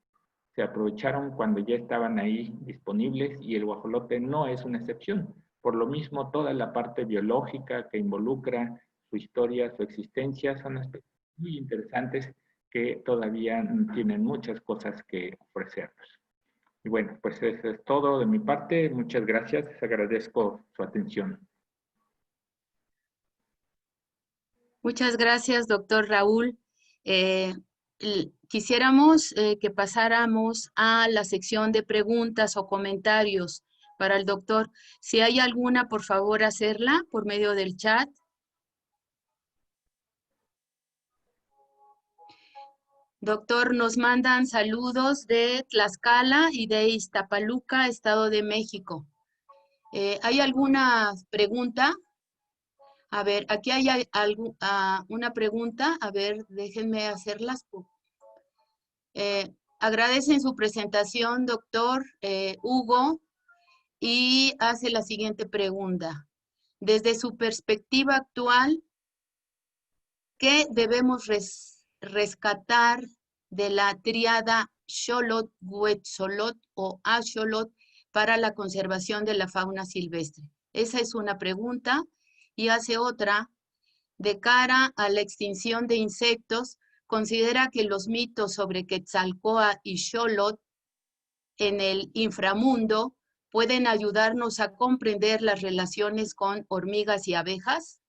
Se aprovecharon cuando ya estaban ahí disponibles, y el guajolote no es una excepción. Por lo mismo, toda la parte biológica que involucra su historia, su existencia, son aspectos muy interesantes que todavía tienen muchas cosas que ofrecernos. Y bueno, pues eso es todo de mi parte. Muchas gracias. Les agradezco su atención. Muchas gracias, doctor Raúl. Quisiéramos que pasáramos a la sección de preguntas o comentarios para el doctor. Si hay alguna, por favor, hacerla por medio del chat. Doctor, nos mandan saludos de Tlaxcala y de Iztapaluca, Estado de México. ¿Hay alguna pregunta? A ver, aquí hay una pregunta. A ver, déjenme hacerlas. Agradecen su presentación, doctor Hugo, y hace la siguiente pregunta. Desde su perspectiva actual, ¿qué debemos rescatar de la tríada Xolotl, Huetzolotl o Axolotl para la conservación de la fauna silvestre? Esa es una pregunta. Y hace otra: de cara a la extinción de insectos, considera que los mitos sobre Quetzalcóatl y Xolotl en el inframundo pueden ayudarnos a comprender las relaciones con hormigas y abejas.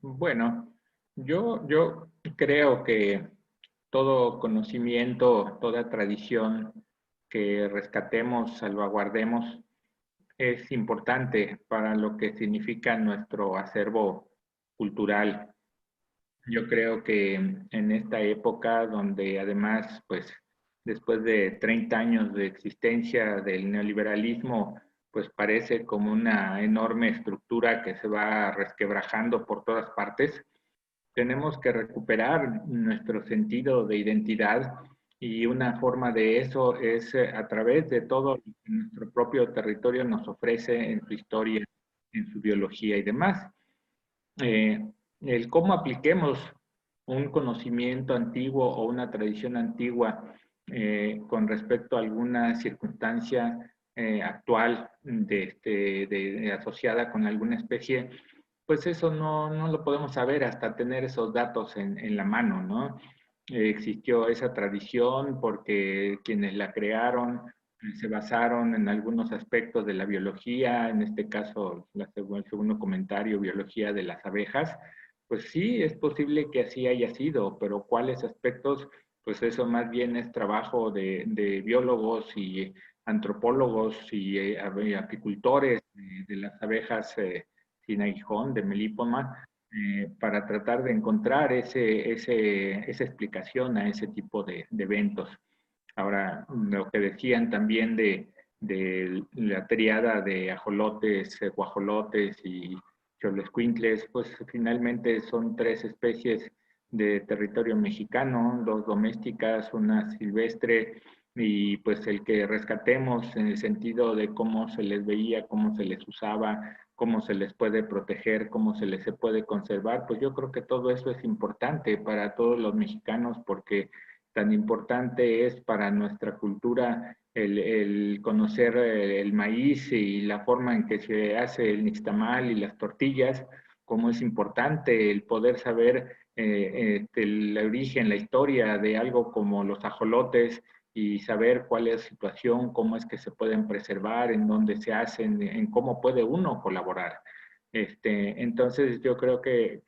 Bueno, yo creo que todo conocimiento, toda tradición que rescatemos, salvaguardemos, es importante para lo que significa nuestro acervo cultural. Yo creo que en esta época donde además, pues, después de 30 años de existencia del neoliberalismo, pues parece como una enorme estructura que se va resquebrajando por todas partes, tenemos que recuperar nuestro sentido de identidad, y una forma de eso es a través de todo lo que nuestro propio territorio nos ofrece en su historia, en su biología y demás. El cómo apliquemos un conocimiento antiguo o una tradición antigua con respecto a alguna circunstancia actual asociada con alguna especie, pues eso no lo podemos saber hasta tener esos datos en la mano, ¿no? Existió esa tradición porque quienes la crearon se basaron en algunos aspectos de la biología, en este caso, el segundo comentario, biología de las abejas. Pues sí, es posible que así haya sido, pero ¿cuáles aspectos? Pues eso más bien es trabajo de biólogos y antropólogos y apicultores de las abejas sin aguijón, de Melipoma, para tratar de encontrar esa explicación a ese tipo de eventos. Ahora, lo que decían también de la triada de ajolotes, guajolotes y cholescuintles, pues finalmente son 3 especies de territorio mexicano, 2 domésticas, una silvestre, y pues el que rescatemos en el sentido de cómo se les veía, cómo se les usaba, cómo se les puede proteger, cómo se les puede conservar, pues yo creo que todo eso es importante para todos los mexicanos porque tan importante es para nuestra cultura el conocer el maíz y la forma en que se hace el nixtamal y las tortillas, como es importante el poder saber el origen, la historia de algo como los ajolotes y saber cuál es la situación, cómo es que se pueden preservar, en dónde se hacen, en cómo puede uno colaborar. Entonces yo creo que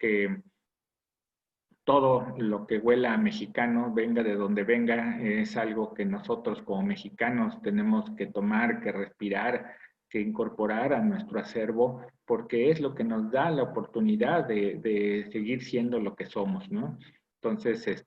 todo lo que huela a mexicano, venga de donde venga, es algo que nosotros como mexicanos tenemos que tomar, que respirar, que incorporar a nuestro acervo, porque es lo que nos da la oportunidad de seguir siendo lo que somos, ¿no? Entonces,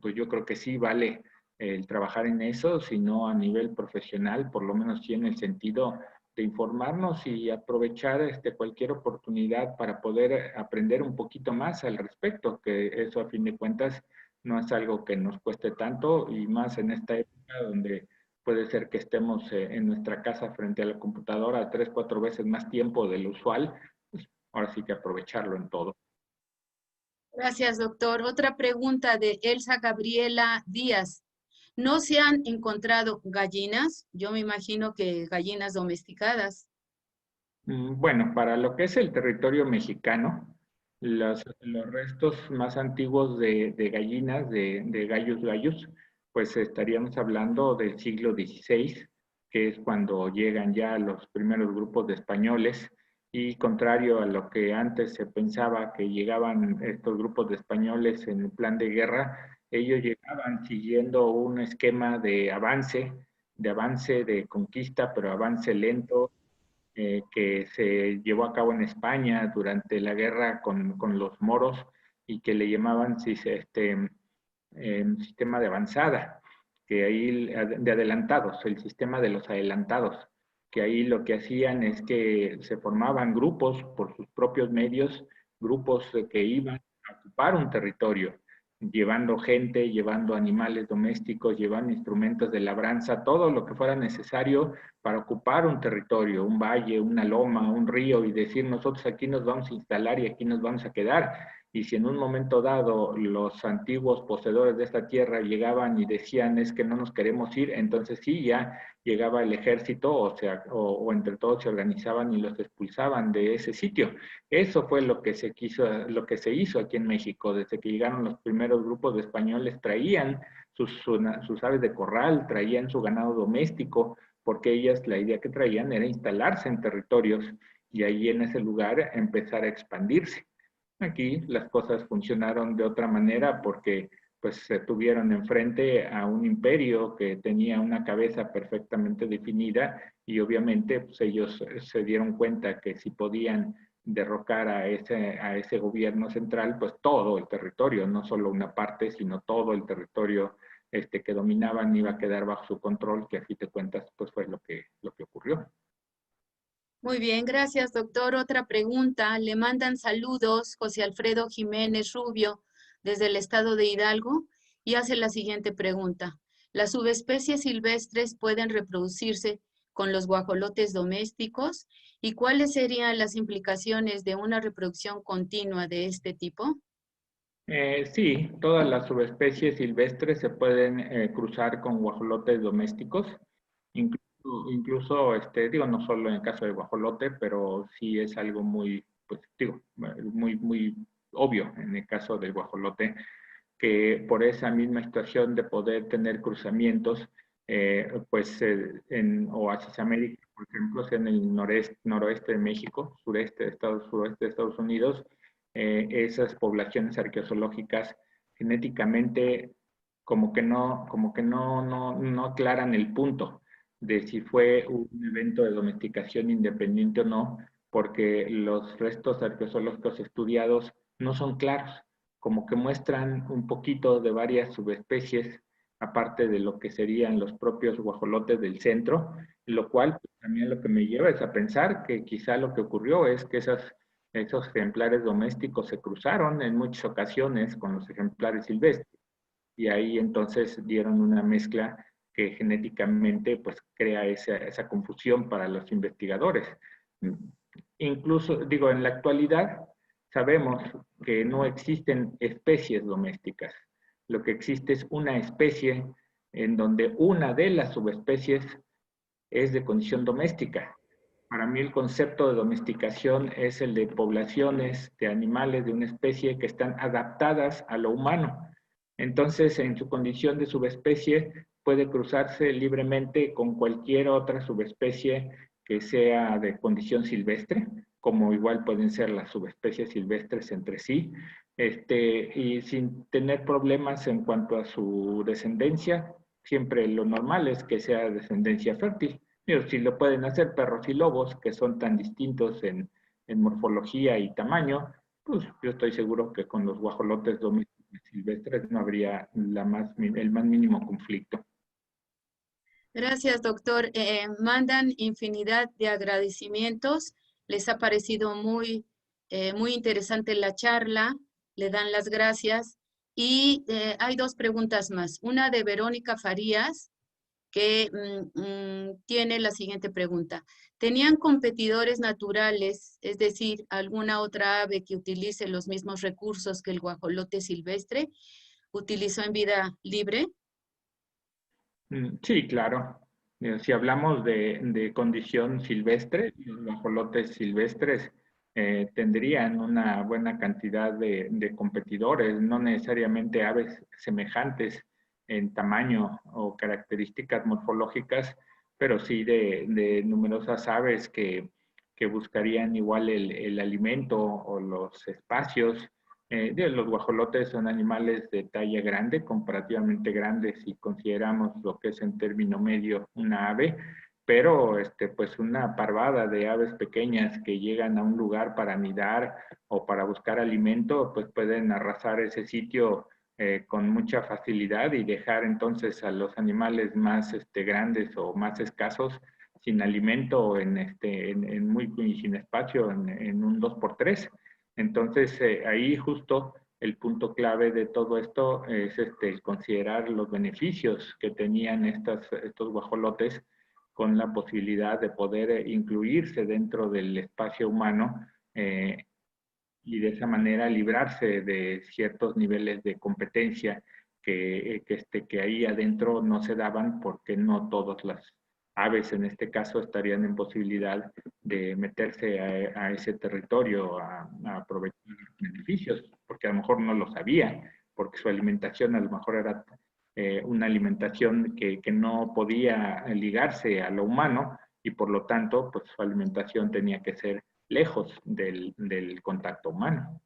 pues yo creo que sí vale el trabajar en eso, si no a nivel profesional, por lo menos sí en el sentido de informarnos y aprovechar cualquier oportunidad para poder aprender un poquito más al respecto, que eso a fin de cuentas no es algo que nos cueste tanto y más en esta época donde puede ser que estemos en nuestra casa frente a la computadora 3, 4 veces más tiempo del usual, pues ahora sí que aprovecharlo en todo. Gracias, doctor. Otra pregunta de Elsa Gabriela Díaz. ¿No se han encontrado gallinas? Yo me imagino que gallinas domesticadas. Bueno, para lo que es el territorio mexicano, los restos más antiguos de gallinas, de gallos, pues estaríamos hablando del siglo XVI, que es cuando llegan ya los primeros grupos de españoles, y contrario a lo que antes se pensaba que llegaban estos grupos de españoles en el plan de guerra, ellos llegaban siguiendo un esquema de conquista, pero avance lento, que se llevó a cabo en España durante la guerra con los moros y que le llamaban sistema de avanzada, que ahí de adelantados, el sistema de los adelantados, que ahí lo que hacían es que se formaban grupos por sus propios medios, grupos que iban a ocupar un territorio, llevando gente, llevando animales domésticos, llevando instrumentos de labranza, todo lo que fuera necesario para ocupar un territorio, un valle, una loma, un río y decir nosotros aquí nos vamos a instalar y aquí nos vamos a quedar. Y si en un momento dado los antiguos poseedores de esta tierra llegaban y decían es que no nos queremos ir, entonces sí, ya llegaba el ejército, o entre todos se organizaban y los expulsaban de ese sitio. Eso fue lo que se hizo aquí en México. Desde que llegaron los primeros grupos de españoles, traían sus aves de corral, traían su ganado doméstico, porque ellas la idea que traían era instalarse en territorios y ahí en ese lugar empezar a expandirse. Aquí las cosas funcionaron de otra manera porque pues se tuvieron enfrente a un imperio que tenía una cabeza perfectamente definida y obviamente pues ellos se dieron cuenta que si podían derrocar a ese gobierno central, pues todo el territorio, no solo una parte, sino todo el territorio que dominaban iba a quedar bajo su control, que a fin de cuentas pues fue lo que ocurrió. Muy bien, gracias, doctor. Otra pregunta. Le mandan saludos José Alfredo Jiménez Rubio desde el estado de Hidalgo y hace la siguiente pregunta. ¿Las subespecies silvestres pueden reproducirse con los guajolotes domésticos? ¿Y cuáles serían las implicaciones de una reproducción continua de este tipo? Sí, todas las subespecies silvestres se pueden cruzar con guajolotes domésticos, incluso, digo, no solo en el caso del guajolote, pero sí es algo muy, pues, digo, muy obvio en el caso del guajolote, que por esa misma situación de poder tener cruzamientos, pues en Oasis América, por ejemplo, en el noroeste de México, suroeste de Estados Unidos, esas poblaciones arqueozoológicas genéticamente como que no aclaran el punto. de si fue un evento de domesticación independiente o no, porque los restos arqueológicos estudiados no son claros, como que muestran un poquito de varias subespecies, aparte de lo que serían los propios guajolotes del centro, lo cual pues, también lo que me lleva es a pensar que quizá lo que ocurrió es que esos ejemplares domésticos se cruzaron en muchas ocasiones con los ejemplares silvestres y ahí entonces dieron una mezcla que genéticamente pues crea esa confusión para los investigadores. Incluso, digo, en la actualidad sabemos que no existen especies domésticas. Lo que existe es una especie en donde una de las subespecies es de condición doméstica. Para mí el concepto de domesticación es el de poblaciones de animales de una especie que están adaptadas a lo humano. Entonces, en su condición de subespecie, puede cruzarse libremente con cualquier otra subespecie que sea de condición silvestre, como igual pueden ser las subespecies silvestres entre sí, y sin tener problemas en cuanto a su descendencia. Siempre lo normal es que sea descendencia fértil. Pero si lo pueden hacer perros y lobos, que son tan distintos en morfología y tamaño, pues yo estoy seguro que con los guajolotes domésticos silvestres no habría el más mínimo conflicto. Gracias, doctor. Mandan infinidad de agradecimientos. Les ha parecido muy interesante la charla. Le dan las gracias. Y hay dos preguntas más. Una de Verónica Farías, que tiene la siguiente pregunta. ¿Tenían competidores naturales, es decir, alguna otra ave que utilice los mismos recursos que el guajolote silvestre utilizó en vida libre? Sí, claro. Si hablamos de condición silvestre, los guajolotes silvestres tendrían una buena cantidad de competidores, no necesariamente aves semejantes en tamaño o características morfológicas, pero sí de numerosas aves que buscarían igual el alimento o los espacios. Los guajolotes son animales de talla grande, comparativamente grandes si consideramos lo que es en término medio una ave, pero pues una parvada de aves pequeñas que llegan a un lugar para anidar o para buscar alimento, pues pueden arrasar ese sitio con mucha facilidad y dejar entonces a los animales más grandes o más escasos sin alimento en muy sin espacio en un 2x3. Entonces, ahí justo el punto clave de todo esto es considerar los beneficios que tenían estos guajolotes con la posibilidad de poder incluirse dentro del espacio humano y de esa manera librarse de ciertos niveles de competencia que ahí adentro no se daban porque no todas las aves en este caso estarían en posibilidad de meterse a ese territorio a aprovechar los beneficios, porque a lo mejor no lo sabía, porque su alimentación a lo mejor era una alimentación que no podía ligarse a lo humano y por lo tanto pues su alimentación tenía que ser lejos del contacto humano.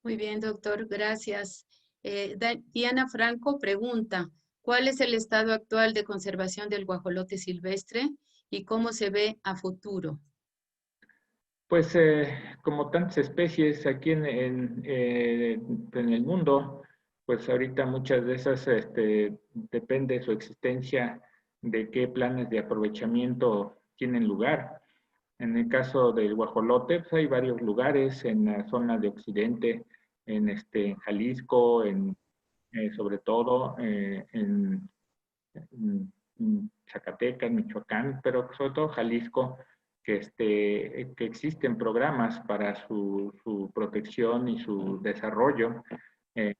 Muy bien, doctor, gracias. Diana Franco pregunta, ¿cuál es el estado actual de conservación del guajolote silvestre y cómo se ve a futuro? Pues como tantas especies aquí en el mundo, pues ahorita muchas de esas depende de su existencia de qué planes de aprovechamiento tienen lugar. En el caso del guajolote, pues hay varios lugares en la zona de Occidente, en Jalisco, sobre todo en Zacatecas, Michoacán, pero sobre todo Jalisco, que existen programas para su protección y su desarrollo, eh,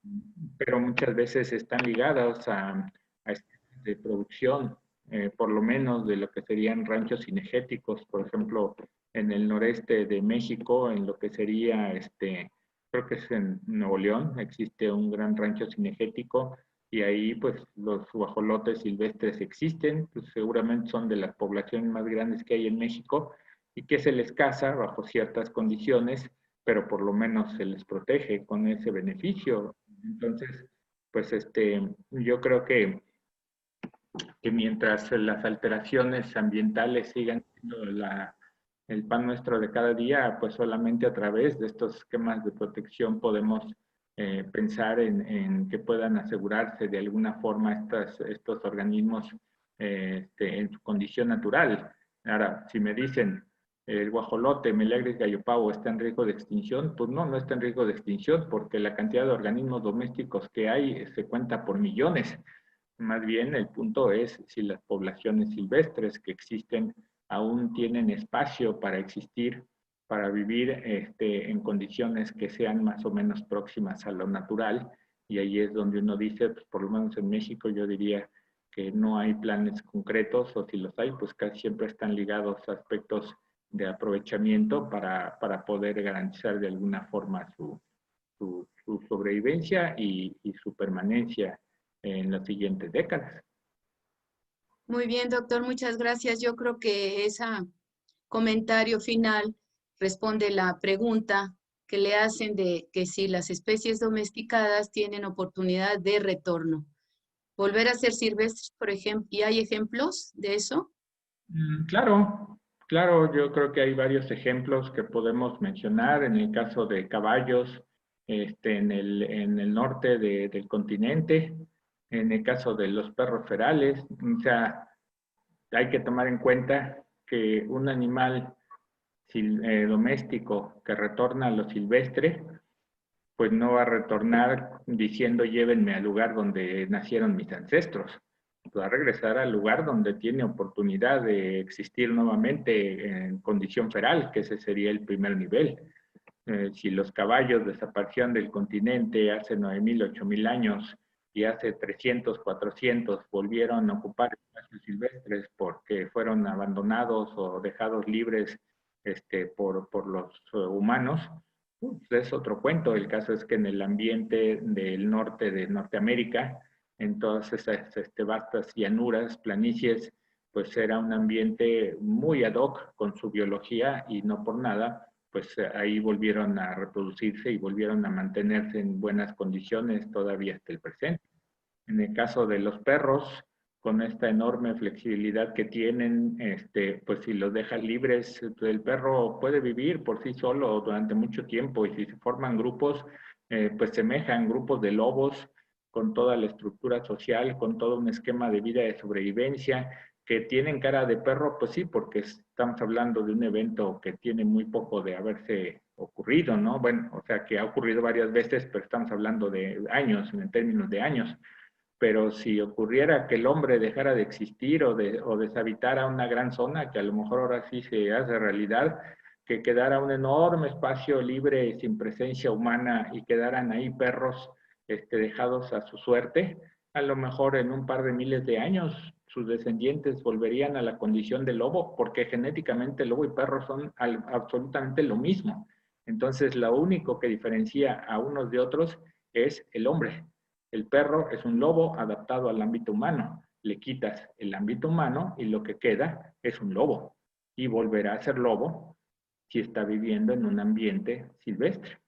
pero muchas veces están ligadas a de producción, por lo menos de lo que serían ranchos cinegéticos, por ejemplo, en el noreste de México, en lo que sería, creo que es en Nuevo León, existe un gran rancho cinegético y ahí pues los guajolotes silvestres existen, pues seguramente son de las poblaciones más grandes que hay en México y que se les caza bajo ciertas condiciones, pero por lo menos se les protege con ese beneficio. Entonces, pues yo creo que que mientras las alteraciones ambientales sigan siendo el pan nuestro de cada día, pues solamente a través de estos esquemas de protección podemos pensar en que puedan asegurarse de alguna forma estos organismos en su condición natural. Ahora, si me dicen el guajolote, Meleagris gallopavo, está en riesgo de extinción, pues no, no está en riesgo de extinción porque la cantidad de organismos domésticos que hay se cuenta por millones. Más bien el punto es si las poblaciones silvestres que existen aún tienen espacio para existir, para vivir en condiciones que sean más o menos próximas a lo natural. Y ahí es donde uno dice, pues por lo menos en México yo diría que no hay planes concretos, o si los hay, pues casi siempre están ligados a aspectos de aprovechamiento para poder garantizar de alguna forma su sobrevivencia y su permanencia en las siguientes décadas. Muy bien, doctor, muchas gracias. Yo creo que ese comentario final responde la pregunta que le hacen de que si las especies domesticadas tienen oportunidad de retorno. Volver a ser silvestres, por ejemplo, ¿y hay ejemplos de eso? Claro, claro, yo creo que hay varios ejemplos que podemos mencionar en el caso de caballos en el norte del continente, en el caso de los perros ferales. O sea, hay que tomar en cuenta que un animal doméstico que retorna a lo silvestre, pues no va a retornar diciendo llévenme al lugar donde nacieron mis ancestros. Va a regresar al lugar donde tiene oportunidad de existir nuevamente en condición feral, que ese sería el primer nivel. Si los caballos desaparecieron del continente hace 9.000, 8.000 años y hace 300, 400 volvieron a ocupar espacios silvestres porque fueron abandonados o dejados libres por los humanos, es otro cuento. El caso es que en el ambiente del norte de Norteamérica, en todas esas vastas llanuras, planicies, pues era un ambiente muy ad hoc con su biología y no por nada pues ahí volvieron a reproducirse y volvieron a mantenerse en buenas condiciones todavía hasta el presente. En el caso de los perros, con esta enorme flexibilidad que tienen, pues si los dejan libres, el perro puede vivir por sí solo durante mucho tiempo y si se forman grupos, pues semejan grupos de lobos con toda la estructura social, con todo un esquema de vida de sobrevivencia, que tienen cara de perro, pues sí, porque estamos hablando de un evento que tiene muy poco de haberse ocurrido, ¿no? Bueno, o sea, que ha ocurrido varias veces, pero estamos hablando de años, en términos de años. Pero si ocurriera que el hombre dejara de existir o deshabitara una gran zona, que a lo mejor ahora sí se hace realidad, que quedara un enorme espacio libre sin presencia humana y quedaran ahí perros dejados a su suerte, a lo mejor en un par de miles de años sus descendientes volverían a la condición de lobo, porque genéticamente lobo y perro son absolutamente lo mismo. Entonces, lo único que diferencia a unos de otros es el hombre. El perro es un lobo adaptado al ámbito humano. Le quitas el ámbito humano y lo que queda es un lobo. Y volverá a ser lobo si está viviendo en un ambiente silvestre.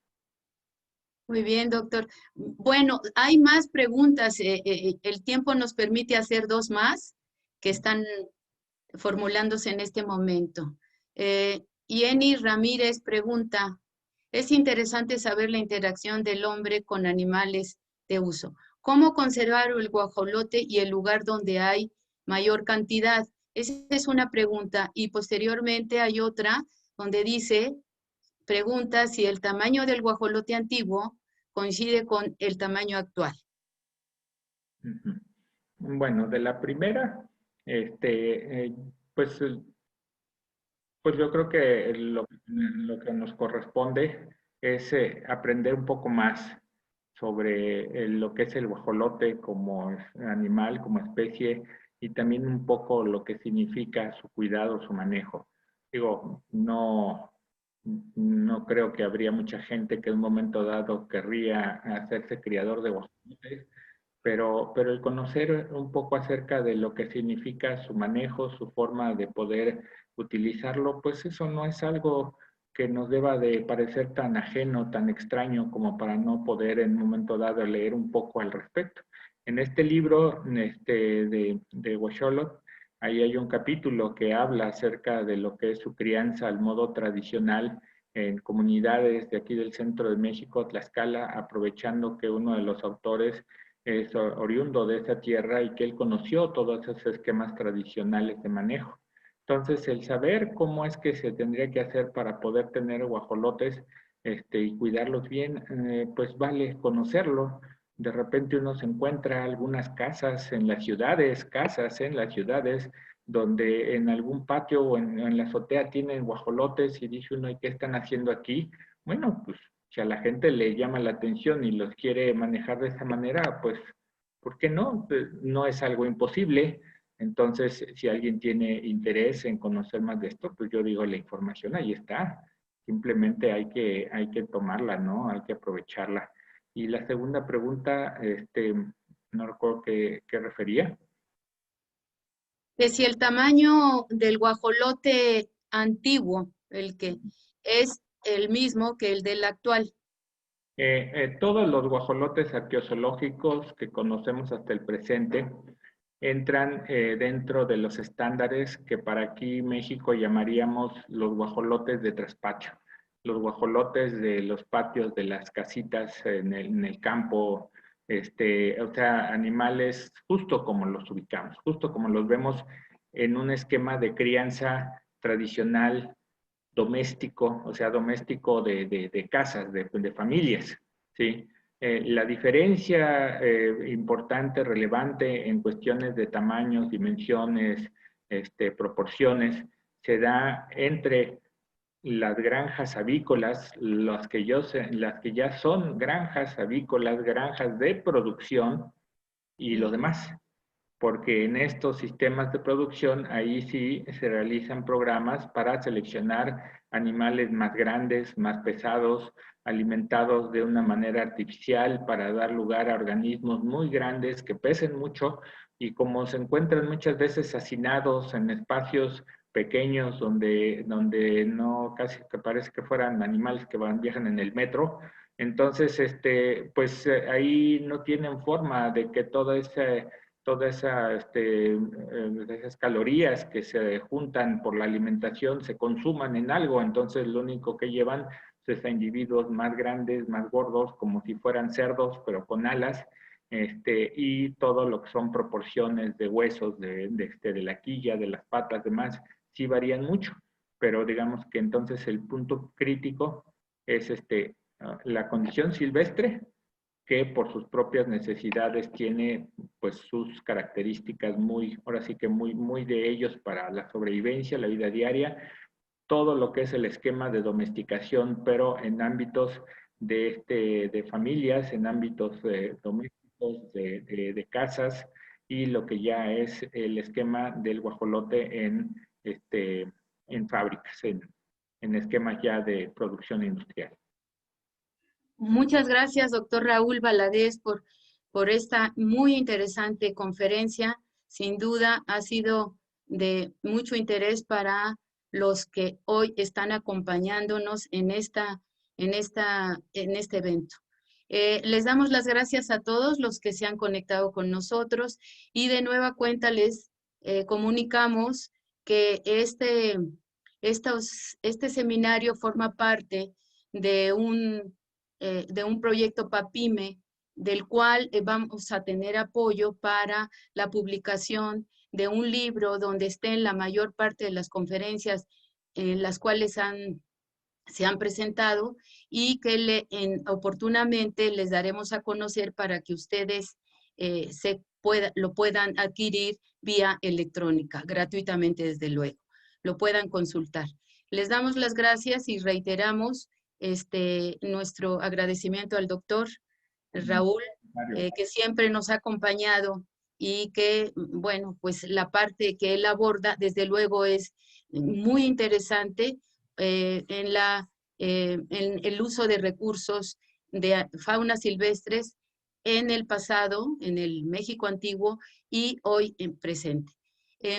Muy bien, doctor. Bueno, hay más preguntas. El tiempo nos permite hacer dos más que están formulándose en este momento. Jenny Ramírez pregunta, es interesante saber la interacción del hombre con animales de uso. ¿Cómo conservar el guajolote y el lugar donde hay mayor cantidad? Esa es una pregunta. Y posteriormente hay otra donde dice, pregunta si el tamaño del guajolote antiguo coincide con el tamaño actual. Bueno, de la primera, pues yo creo que lo que nos corresponde es aprender un poco más sobre lo que es el guajolote como animal, como especie, y también un poco lo que significa su cuidado, su manejo. Digo, no creo que habría mucha gente que en un momento dado querría hacerse criador de guajolotes, pero el conocer un poco acerca de lo que significa su manejo, su forma de poder utilizarlo, pues eso no es algo que nos deba de parecer tan ajeno, tan extraño como para no poder en un momento dado leer un poco al respecto. En este libro de Huaxolotl, ahí hay un capítulo que habla acerca de lo que es su crianza al modo tradicional en comunidades de aquí del centro de México, Tlaxcala, aprovechando que uno de los autores es oriundo de esa tierra y que él conoció todos esos esquemas tradicionales de manejo. Entonces, el saber cómo es que se tendría que hacer para poder tener guajolotes y cuidarlos bien, pues vale conocerlo. De repente uno se encuentra algunas casas en las ciudades, donde en algún patio o en la azotea tienen guajolotes y dice uno, ¿y qué están haciendo aquí? Bueno, pues si a la gente le llama la atención y los quiere manejar de esa manera, pues, ¿por qué no? Pues, no es algo imposible. Entonces, si alguien tiene interés en conocer más de esto, pues yo digo, la información ahí está. Simplemente hay que tomarla, ¿no? Hay que aprovecharla. Y la segunda pregunta, no recuerdo qué refería. Que si el tamaño del guajolote antiguo, el que es el mismo que el del actual. Todos los guajolotes arqueozoológicos que conocemos hasta el presente entran dentro de los estándares que para aquí México llamaríamos los guajolotes de traspacho, los guajolotes de los patios de las casitas en el campo, o sea, animales justo como los ubicamos, justo como los vemos en un esquema de crianza tradicional doméstico, o sea, doméstico de casas, de familias, ¿sí? La diferencia importante, relevante en cuestiones de tamaños, dimensiones, proporciones, se da entre las granjas avícolas, las que ya son granjas avícolas, granjas de producción y lo demás, porque en estos sistemas de producción ahí sí se realizan programas para seleccionar animales más grandes, más pesados, alimentados de una manera artificial para dar lugar a organismos muy grandes que pesen mucho y como se encuentran muchas veces hacinados en espacios pequeños donde no casi que parece que fueran animales que viajan en el metro, entonces pues ahí no tienen forma de que todas esas calorías que se juntan por la alimentación se consuman en algo, entonces lo único que llevan es a individuos más grandes, más gordos, como si fueran cerdos, pero con alas, y todo lo que son proporciones de huesos, de la quilla, de las patas, demás, sí varían mucho, pero digamos que entonces el punto crítico es la condición silvestre, que por sus propias necesidades tiene pues sus características ahora sí que muy de ellos para la sobrevivencia, la vida diaria, todo lo que es el esquema de domesticación, pero en ámbitos de familias, en ámbitos domésticos, de casas, y lo que ya es el esquema del guajolote en fábricas, en esquemas ya de producción industrial. Muchas gracias, doctor Raúl Valadez, por esta muy interesante conferencia. Sin duda ha sido de mucho interés para los que hoy están acompañándonos en este evento. Les damos las gracias a todos los que se han conectado con nosotros y de nueva cuenta les comunicamos que este seminario forma parte de un proyecto PAPIME, del cual vamos a tener apoyo para la publicación de un libro donde estén la mayor parte de las conferencias en las cuales se han presentado y que oportunamente les daremos a conocer para que ustedes lo puedan adquirir vía electrónica, gratuitamente desde luego, lo puedan consultar. Les damos las gracias y reiteramos nuestro agradecimiento al doctor Raúl, que siempre nos ha acompañado y que, bueno, pues la parte que él aborda, desde luego, es muy interesante en el uso de recursos de fauna silvestres en el pasado, en el México antiguo y hoy en presente.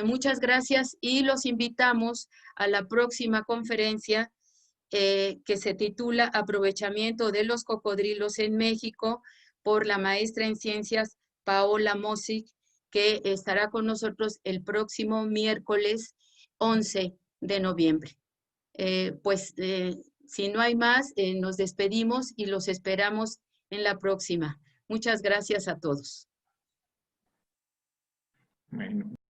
Muchas gracias y los invitamos a la próxima conferencia que se titula Aprovechamiento de los cocodrilos en México por la maestra en Ciencias Paola Mosic, que estará con nosotros el próximo miércoles 11 de noviembre. Si no hay más, nos despedimos y los esperamos en la próxima. Muchas gracias a todos. Bueno.